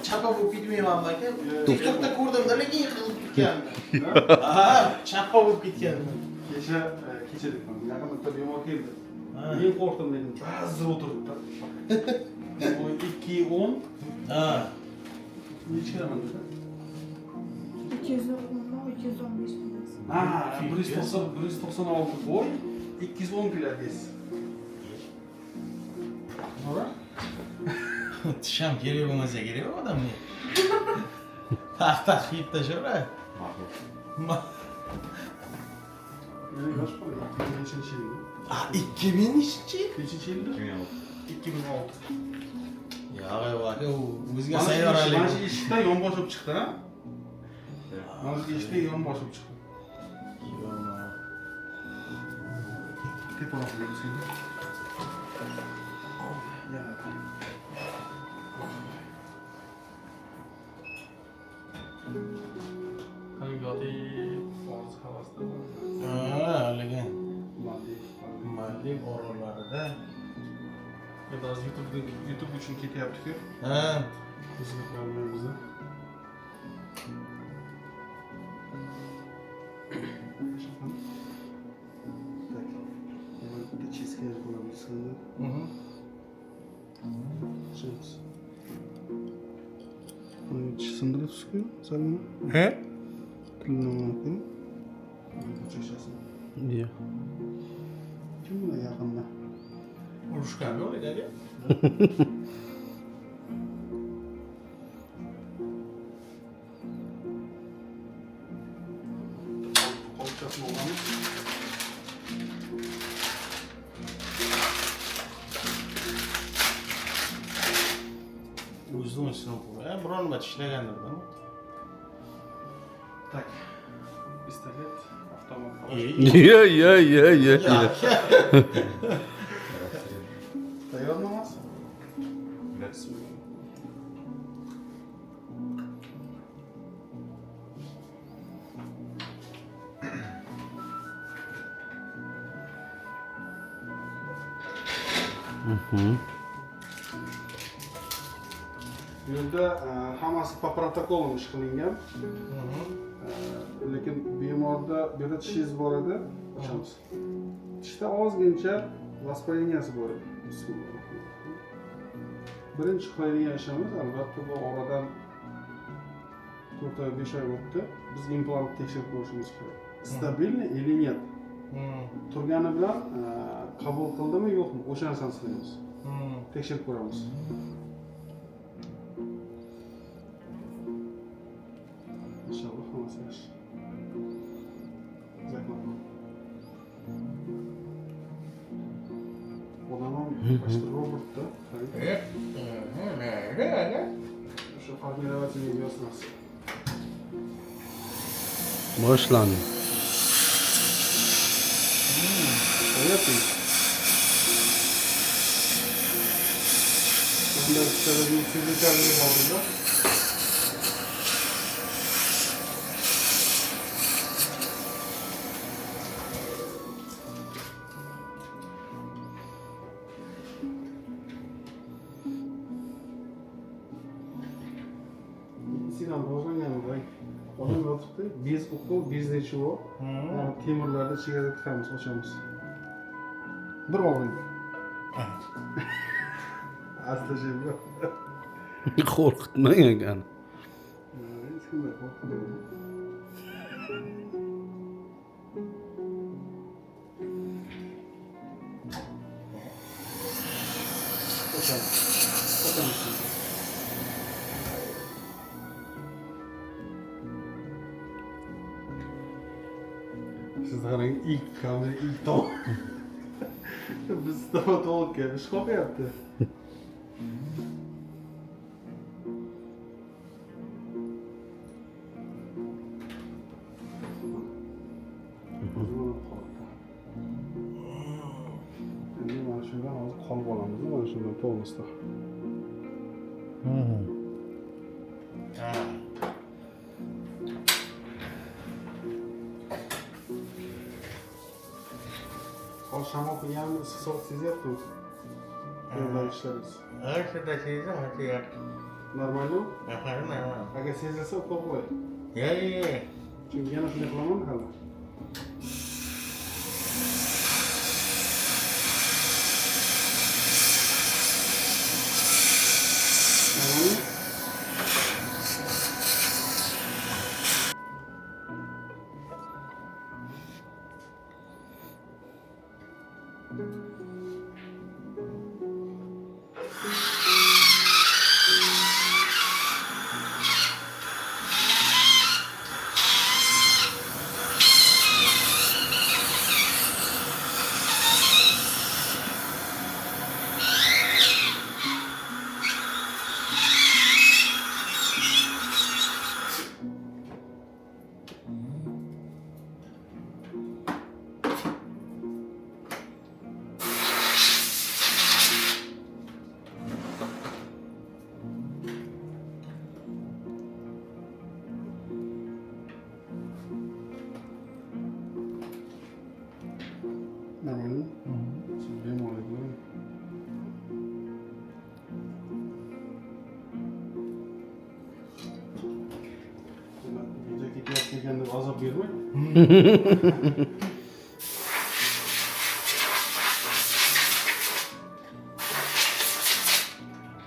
Chapa bo'lib ketmayman aka. TikTokda ko'rdimda, lekin yiqilib ketgandi. Ha, chapa bo'lib ketgandi. Kecha dedim, yaqin bitta bemor keldi. Men qo'rqdim dedim, ta'zir o'tiribdi. Bu 210. Ha. Necha kiraman dedi? 210 215 kilosi. Ha, 196 boy, 210 kilo des. Nora? Tisham kerak bo'lmasa kerak odamga. Taxta qiyib tashavra. Meni yosh bola, 2000-yil. 2000-chi? Nechinchi yilda? 2006. Yo'q, aka, o'ziga sayyoralik. Mana shu eshikda yonbosh bo'lib chiqdi, ha? Mana shu eshikda yonbosh bo'lib chiqdi. Teparoq bo'lsin. Haligi Maldiv orollarida Biraz YouTube uchun ketyapti-ku. ha O'zini qilmaymiz. Bitta cheesecake qilamiz. Cheers. Sindiribsiz-ku, salmi? He? Tilni Çeşesi. Yo'q. Kim buna yaqinda? Urushgan yo'q aka. Qolchasini olamiz. O'zini sinib qo'ygan. Biron nima ishlagandirman. Так. Pistolet, avtomat. Yo'q. Tayyor namoz? Bu yerda hammasi po protokolga ish qilingan. Lekin bemorda bu yerda tishingiz bor edi. Ochamiz. Tishda ozgincha vоспаленияsi bor edi. Birinchi qilayotgan ishimiz albatta bu oradan 4 oy 5 oy o'tdi. Biz implantni tekshirib ko'rishimiz kerak. Stabilmi или нет? Turgani bilan qabul qildimi yo'qmi? O'sha narsani silaymiz. Tekshirib ko'ramiz. Inshaalloh hammasi yaxshi. Zakon. Odam ham boshqa robotda. O'sha formiravatsiyaga yozmas. Boshlandi. Понятно? Bunda bittalarning fizikaligi bor-da. Sinam rivojlangan bak. Odam yotibdi, bez o'qib, bezda chivo. Temirlarni chegara tiqamiz, ochamiz. Bir o'g'ling. Asli şey bu. Qo'rqitmang ekan. Hech kimlar qo'rqmaydi. Siz qarang, ilk kamera, ilk tom. Biz stomatologga ish qolmayapti. Endi mana shundan hozir qolib olamiz, mana shundan polностью. Shamol qilganimiz issiq sovuq sezyaptimi? Yo'llar ishlarimiz. Shunda sezdim, sezdim. Normalmi? Normal. Agar sezilsa uqib qo'y. Yo'q. Chunki yana shunday qilaman hali. Normalmi? Normalmi? Siz bemalol qiling. Gece ketayotgan deb azob bermang.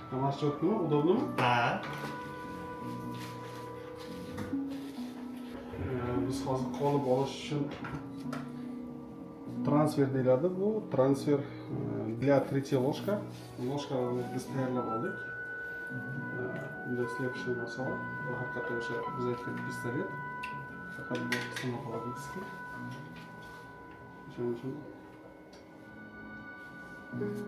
Kamar cho'tkimi? Udobnimi? Ha. Biz hozir qolib olish uchun transfer deyiladi. Bu transfer для третьей ложка. Ложkalarni biz tayyorlab oldik. Unda slepishni masalab, bu haqiqatda o'sha biz aytgan pistolet. Faqat bu qismi qoladi diski. Shuning uchun kelaydi.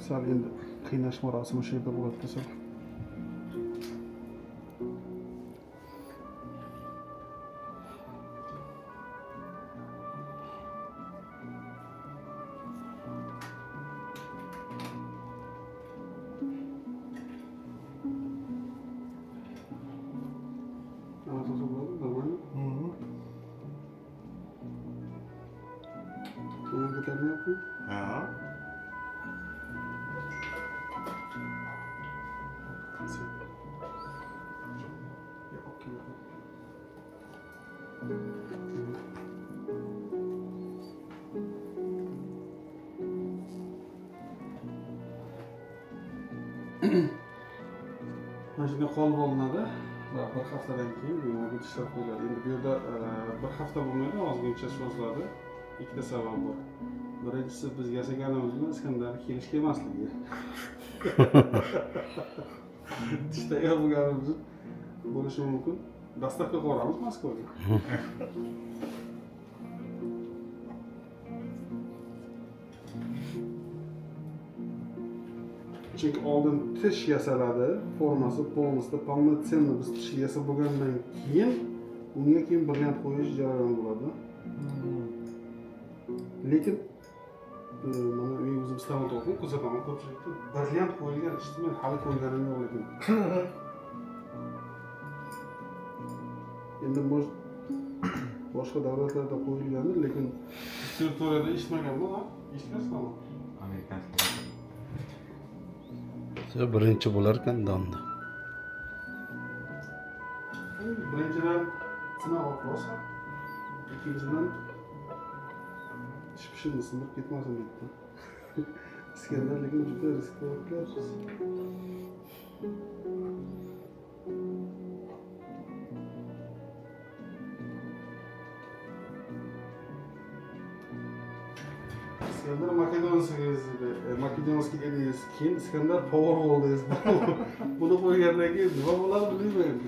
Sal endi qiynash marosimi shu yerda bo'ladi desa. Ha. Mana shunga qolib olinadi va bir haftadan keyin bu yerga tishlab qo'yiladi. Endi bu yerda bir hafta bo'lmaydi, ozgincha cho'ziladi. Ikkita sabab bor. Birinchisi biz yasaganimiz bilan Iskandarga kelish kelmasligi. Tishdaga bo'lganimiz bo'lishi mumkin. Dastlabki qoramiz Moskvaga. Chunki oldin tish yasaladi, formasi polностью полноценно biz tish yasab bo'lgandan keyin unga keyin brilliant qo'yish jarayoni bo'ladi. Lekin mana men o'zim stomatologni kuzataman ko'pchilikda brilliant qo'yilgan ishni men hali ko'rganim yo'q lekin. Endi boshqa davlatlarda qo'yilgandir, lekin territoriyada eshitmaganman, ha? Eshitmaysizmi? Birinchi bo'lar ekan donda. Birinchidan sinab вопрос, ikkinchidan tish pishimni sindirib ketmasin debdi. Iskandar lekin juda riskli o'tkazasiz. İskender Makedonskiy edingiz, keyin İskender power bo'ldingiz. Buni qo'ygandan keyin nima bo'ladi bilmayman.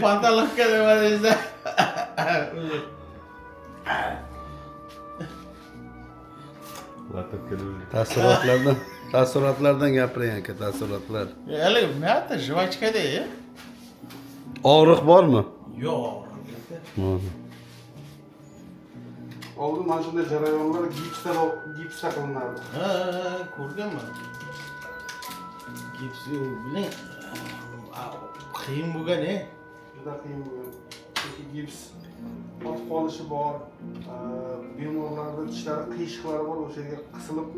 Pantaloqqa nima deysiz? Taassurotlardan gapiring aka, taassurotlar. Hali nima jivachkada? Og'riq bormi? Yo'q. Oldin mana shunday jarayonlar gipsda qilinardi. Ha, ko'rganman. Gips bilan qiyin bo'lgan-a? Juda qiyin bo'lgan. Chunki gips qotib qolishi bor, bemorlarda tishlari qiyshiqlari bor, o'sha yerga qisilib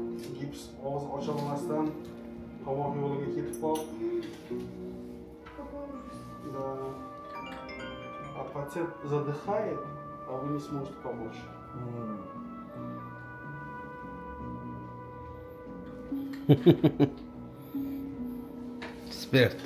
gips og'iz ocha olmasdan tomoq yo'liga ketib qolib, а пациент задыхает, а вы не сможете помочь. Спирт.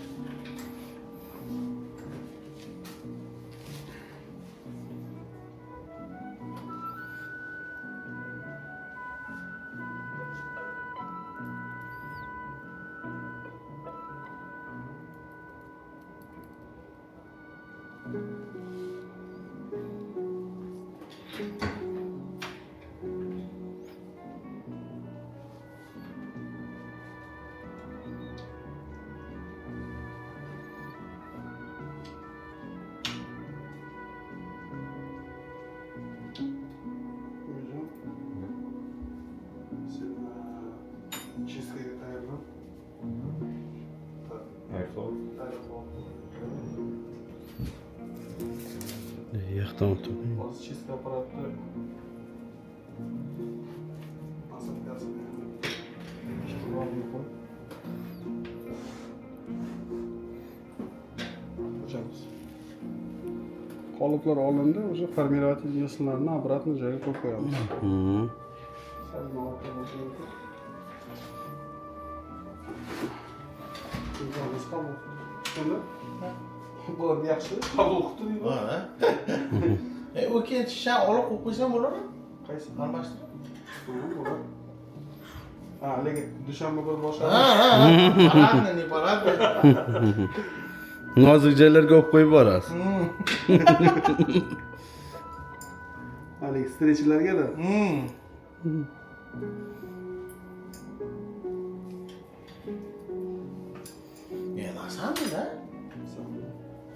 Yaxtan o'tib. Hozir чистка apparati Qoliplar olindi, o'sha formirательныйlarni обратно joyiga qo'yib qo'yamiz. Bo'ladi yaxshi, qabul qildi deydi. U keyin shisha olib qo'yib qo'ysam bo'ladimi? Qaysi? Almashtirib. Bo'ladi. Ha, lekin dushanba kuni boshqa. Paradni, ne paradni. Nozik joylarga olib qo'yib borasiz. Haligi strechilarga-da. Ne narsami-da?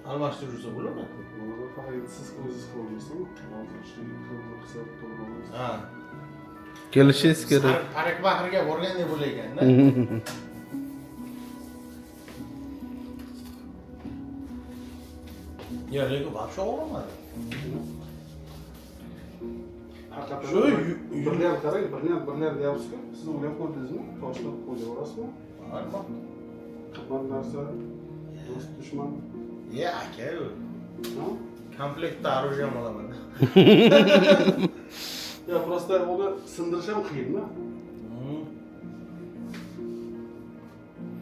Almashtirib yursa bo'ladimi? Bo'ladi, faqat siz o'zingiz qo'yingizmi? Hozir ishni qilib to'g'ri bo'ladi. Ha. Kelishingiz kerak. Parak-bahrga borgandek bo'lar ekanda. Ya lekin вообще olmadi. Shu birlar qarang, birlar deyapsiz-ku. Siz o'ylab ko'rdingizmi? Toshlar qo'yaverasizmi? Alma. Qimmat narsa, do'st dushman. Ya aka, Ha? komplektda оружие ham olaman. Ya просто uni sindirish ham qiyin-da.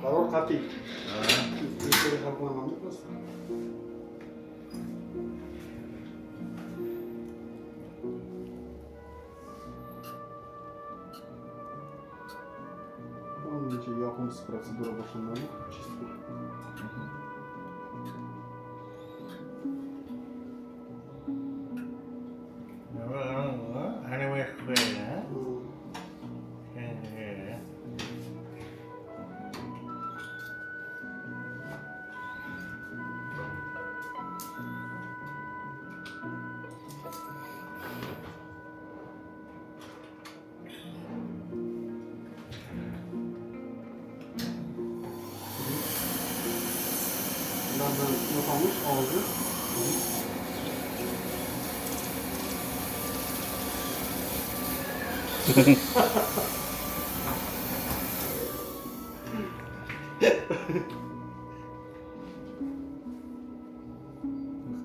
Qaror qat'iy. Hal qilaman-da просто. Onunca yoqimsiz protsedura boshlanadi. Чисто. Anime qo'yadi, ha? Bundan yapılmış ağzı.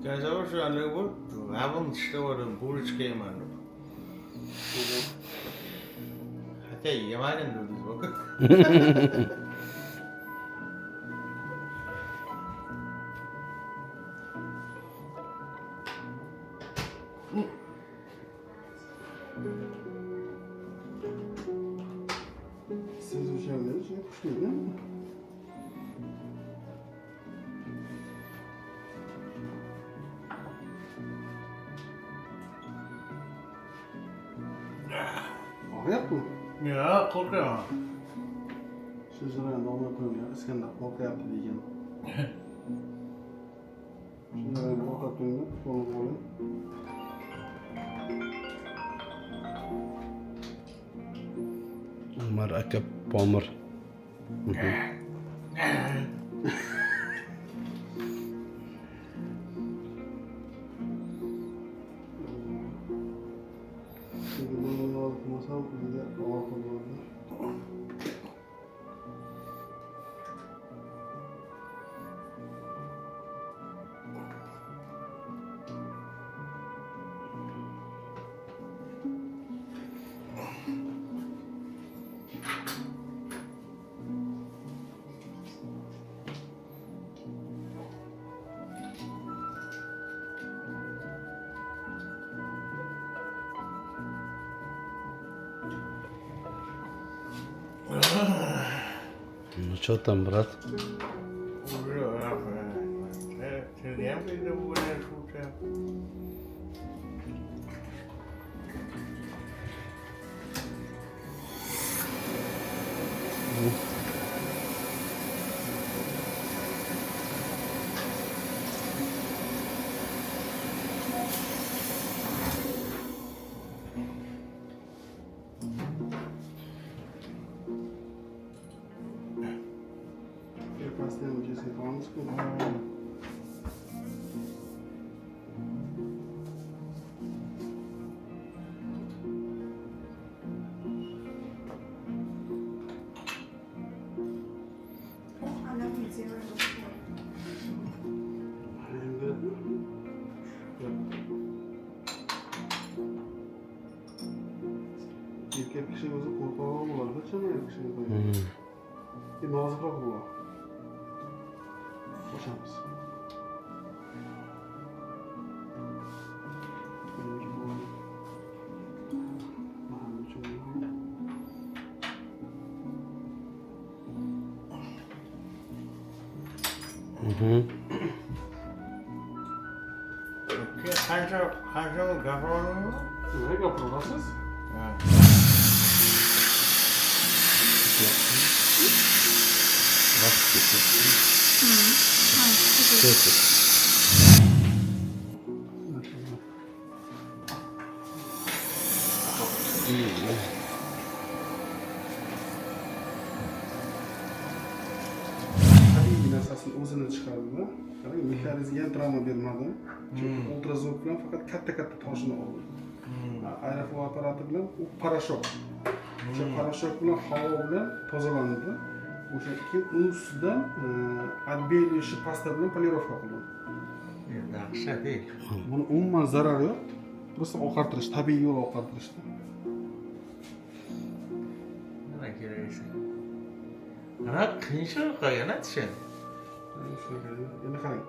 Сказал, что она вот, а вон что вот булочка ему. Хотя yemagan dedingiz-ku. Siz o'shanlar şey kuchli-da. Og'riyapmi? Ya, qo'rqaman. Shu jarayonda olma qo'yinglar. Iskandar qo'rqyapti degan. Shu jarayonda ovqat qo'yinglar, qo'lni qo'ying. Umar aka pomir. Şimdi bunu almasam bir de ovqat bo'ladi. Ну что там, брат? Pastayı ucuysa kalmış mı? kishi o'zi qo'rqoq bo'ladi, chamaydi kishiga qo'yadi. Nozikroq bo'ladi. Qo'shamiz. Qancha gapiradimi? Nima gapirasiz? Tabiiy narsasini o'zini chiqardi. Qarang, mexanizmga ham travma bermadi. Chunki ultrazvuk bilan faqat katta toshni oldi. Aerofol apparati bilan u parashok. O'sha parashok bilan havo bilan tozalandi. O'sha keyin uning ustidan отбеливающий pasta bilan polirovka qilindi. Yaxshi değil. Buni umuman zarari yo'q. Просто oqartirish, tabiiy yo'l oqartirishdi. Nima kerak? Ana qiyinchilik qilgan tishin. Endi qarang.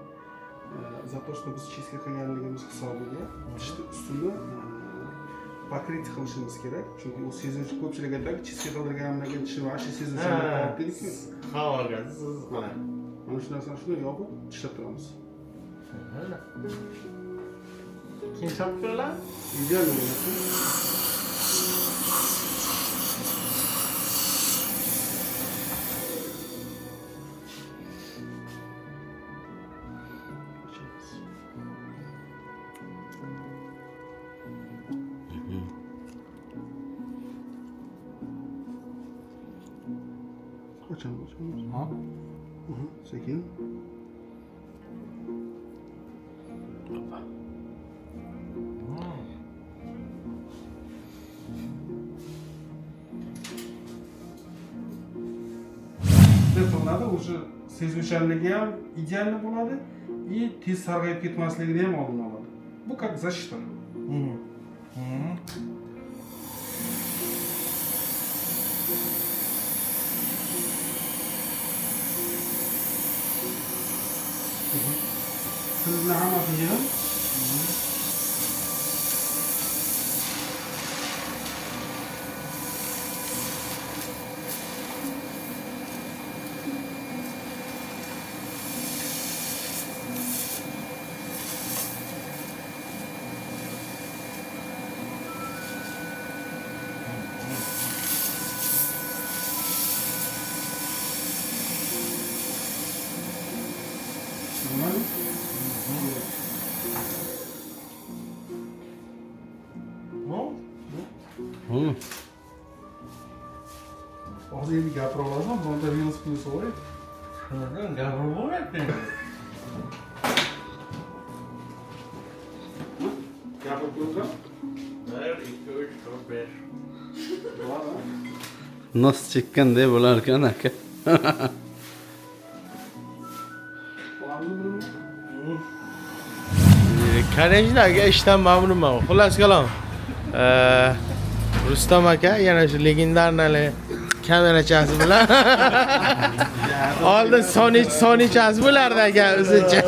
За то, что biz cheska qilganligimiz hisobiga tishni ustini покрыть qilishimiz kerak. Chunki u sezuvchi ko'pchilik aytadi, cheska qildirgandan keyin tishni vashi sezuvchi deydi-ku. Havoga siz mana. Mana shu narsani shunday yopib tishlab turamiz. Keyin sopqillar? Ideal bo'ladi. Açalım. Ha? Sekin. Detonada o'sha sezuvchanligi ham ideal bo'ladi, и tez sarg'ayib ketmasligini ham oldini oladi. Bu как защита. Sizni hammasini yedim. Hozir endi gapira olaman, bunda minus plyus bor. Shundan gapirib bo'lmaydi. Gapirib ko'rdim. 1 2 3 4 5. Nos chekkanday bo'lar ekan aka. Karajlarga ishdan mamnunman. Xullas kalom. Rustam aka yana shu legendarnali kamerachasi bilan oldin sonichasi bo'lardi aka o'zicha.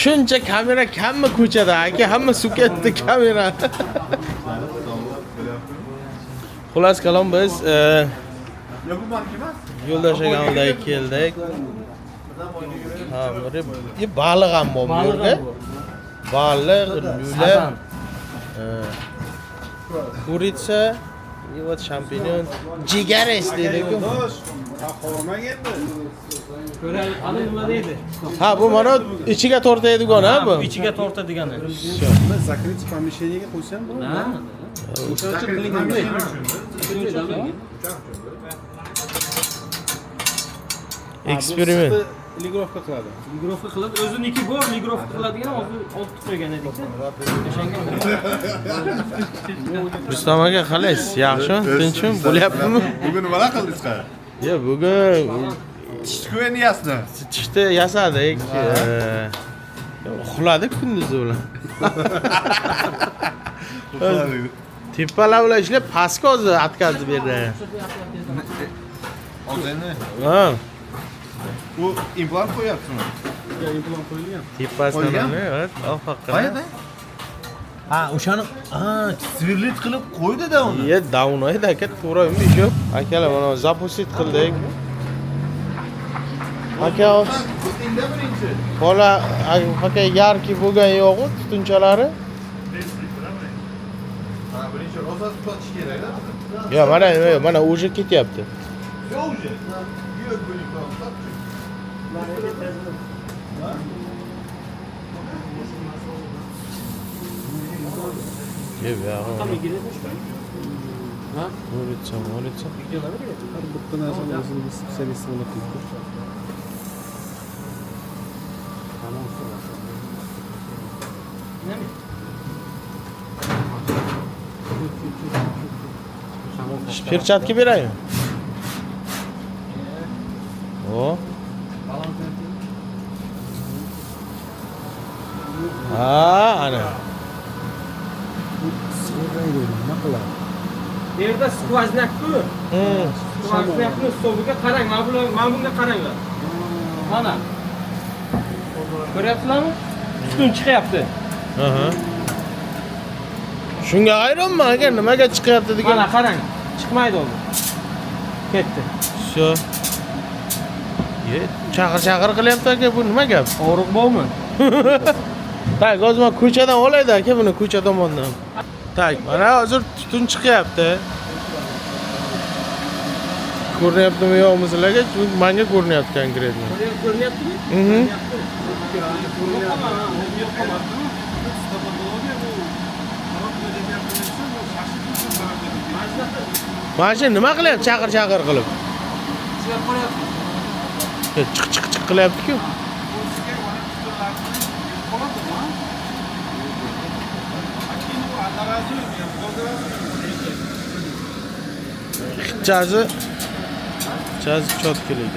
Shuncha kamera kammi ko'chada aka, hamma sukatdi kamera. Xullas kalom biz yo'ldosh akamizga keldik. Ha, bu baliq ham bor bu yerda. Baliq, lula, kuritsa, вот shampinyon, jigares deydi-ku. Ko'rali nima deydi? Ha, bu mana ichiga tortadigan ha bu. Ichiga tortadigan. Закрыть помещениеga qo'ysam bo'ladi. O'sha qilingan. Eksperiment. Ligrovka qiladi. Ligrovka qiladi. O'ziniki bor, ligrovka qiladigan hozir olib qo'ygan edik-da. Rustam aka qalaysiz? Yaxshimi? Tinchmi? Bo'lyaptimi? Bugun nima qildingiz qa? Yo, bugun Tishni yasni. tishni yasadik. Uxladik kunduzi bilan. Tepalar bilan ishlab, pastga hozir atkazib berdi. Ha. U implant qo'yapsizmi? implant qo'yilgan. Tepasidan, evet, ofaqqina. Qayerda? Ha, o'shani, svirlit qilib qo'ydi-da uni. Ye, davnoyda aka, to'g'ri ish yo'q. Akalar, mana zapusit qildik. Aka, bola, aka yarki bo'lgan yo'q-ku tutunchalari. Ha, birinchi rosa sotish kerak-da. Yo, mana уже ketyapti. Yo'q уже. Yo'q, bo'ling qolsa. Ye, ya. Ha? Улица. Har bitta narsani o'zini biz spesialist qilib qo'ydik. Перчатки beraymi? O. Ha, ana. Bu yerda skvoznak-ku. Skvoznakni hisobiga qarang, mana bunga qaranglar. Mana. Ko'ryapsizlarmi? Tutun chiqyapti. Aha. Shunga hayronman aka, nimaga chiqyapti degan. Mana qarang, chiqmaydi u. Ketdi. Sho. Ye, chaqir qilyapti aka, bu nima gap? Og'riq bormi? Tak, hozir men ko'chadan olaydi aka, buni ko'cha tomondan. Tak, mana hozir tutun chiqyapti. Ko'ryaptimi yo'qmi sizlarga? Chunki menga ko'rinyapti konkretno. Ko'ryaptimi? Mana shu nima qilyapti? Chaqir qilib. Chiq qilyapti-ku. Jazi cho'tkilik.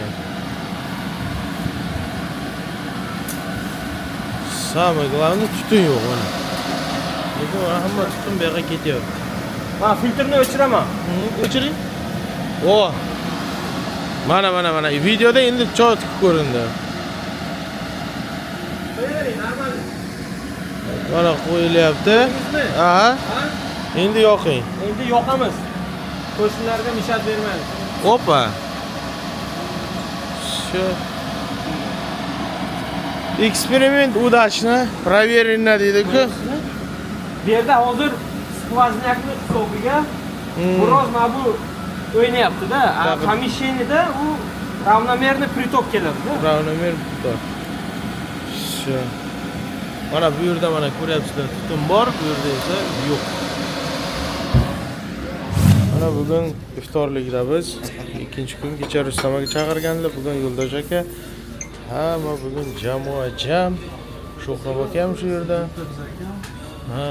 Самое главное tutun yo'q mana. Lekin hamma tutun bu yoqqa ketyapti. Ha, filtrni o'chiraman. O'chiring. O. Mana. Videoda endi cho'tki ko'rindi. Mana qo'yilyapti. Aha. Endi yoqing. Endi yoqamiz. Qo'shnilarga mishat bermaymiz. Opa. Shu eksperiment udachni проверено deydi-ku. Bu yerda hozir skvoznakni hisobiga biroz mana bu o'ynayapti-da. Помещениеda u равномерный приток keladi-da. Равномер приtok. Shu. Mana bu yerda mana ko'ryapsizlar, tutun bor, bu yerda esa yo'q. Mana bugun iftorlikda biz ikkinchi kun kecha Rustamoga chaqirganlar, bugun Yo'ldosh aka. Hamma bugun jamoa jam. Sho'xrob aka ham shu yerda. Ha.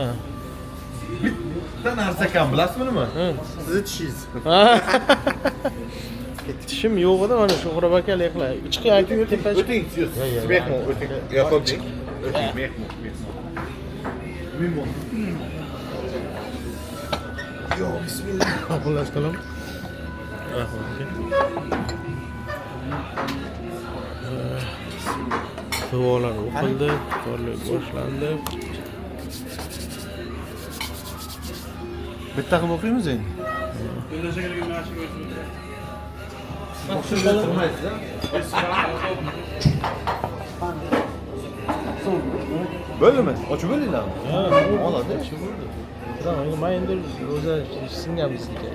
Bitta narsa kam, bilasizmi nima? Sizni tishingiz. Tishim yo'q edi, mana Sho'xrob aka leqlar. Chiqing aka, tepaga. O'ting, mehmon, o'ting. Yo'qolching. O'ting, mehmon. Mehmon. Yo, bismillah. Xullas qalam. Duolar o'qildi, iftorlik boshlandi. Bitta qilib o'qiymiz endi. Bo'ldimi? Ochib bo'ldinglarmi? Ha, oladi. Tamam, men endi ro'za singanmiz ekan.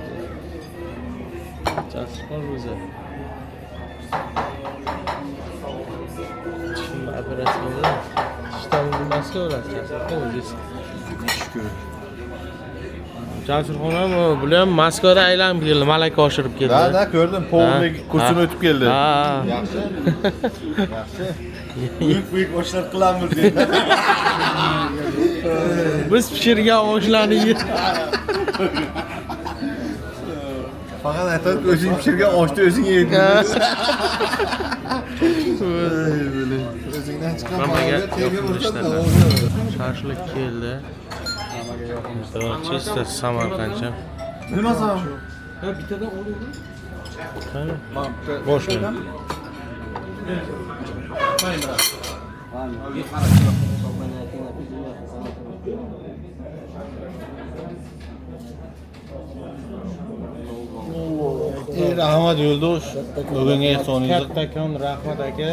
Jasur ro'za. Şimdi operasyonda ishdan maska olasiz. O'zingiz. Shukr. Jasurxon ham bular ham Moskvada aylanib keldi, malaka oshirib keldi. Da, ko'rdim. Povlik kursini o'tib keldi. Ha. Yaxshi. Yaxshi. Buyuk oshlar qilamiz dedi. Biz pishirgan oshlarni Faqat aytadi, o'zing pishirgan oshni o'zing yeding. O'zingdan chiqqan Shashlik keldi. Chista Samarqandcha. Nima sam? Ha, bittadan olaymi? Qani? Boshmi? Rahmat Yo'ldosh. Bugungi ehsoningiz. Kattakon rahmat aka.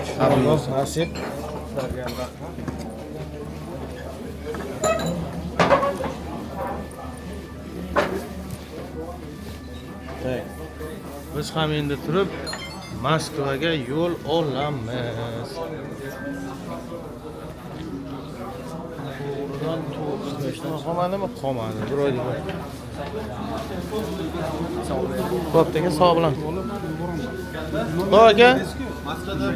Sharaf nasib. Biz ham endi turib Moskvaga yo'l olamiz. To'g'ridan qomadimi? Qomadi. Bir oyda. Bo'pti, sog' bilan. To'g'ri aka. Moskvada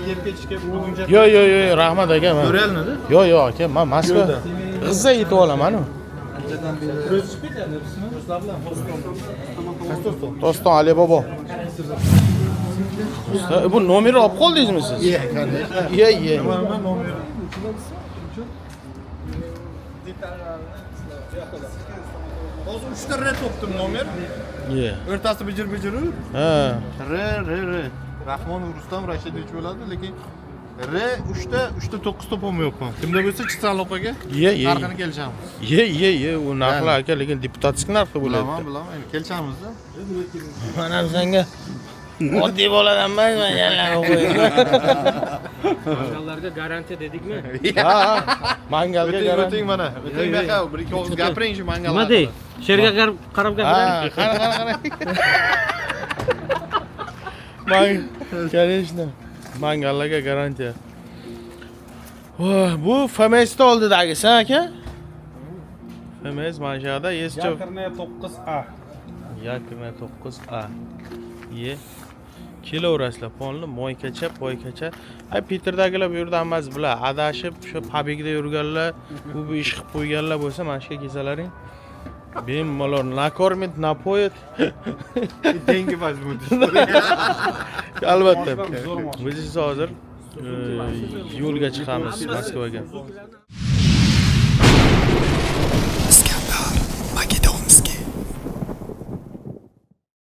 yer ketishga buguncha Yo, rahmat aka. ko'ralmadi. Yo aka, men Moskva G'izza yetib olaman. Doston Ali bobo. Bu nomerni olib qoldingizmi siz? Ye, qanday? Ye. Hozir 3 ta red topdim nomer. Ye. O'rtasi bijir. Ha. R. Rahmon Rustam Rashidovich bo'ladi, lekin R 3 ta 9 topolmayapman. Kimda bo'lsa chiqsan opaga. Ye. Narxini kelishamiz. Ye, u narxlar aka, lekin deputatskiy narxda bo'ladi. Bilaman, endi kelishamiz-da. Mana bizga oddiy boladan emas, mangallar o'qiydi. Mangallarga garantiya dedikmi? Ha, mangalga O'ting mana. O'ting baqa, bir ikki og'iz gapiring shu mangallar. Nima dey? Sherga qarab gapiring. Qara. Конечно. Mangallarga garantiya. Bu FMS'da oldidagisi aka? FMS mana shu yerda Yeschov. Yakirne 9A. Yakirne 9A. Ye. Kelaverasizlar, polni moykacha, poykacha. Ay Peterdagilar bu yerda hammasi bilan adashib, shu pabigda yurganlar, bu ish qilib qo'yganlar bo'lsa, mana shu yerga kelsalaring. Bemalol nakормит, напоит. Dengi emas bu. Albatta. Biz hozir yo'lga chiqamiz Moskvaga.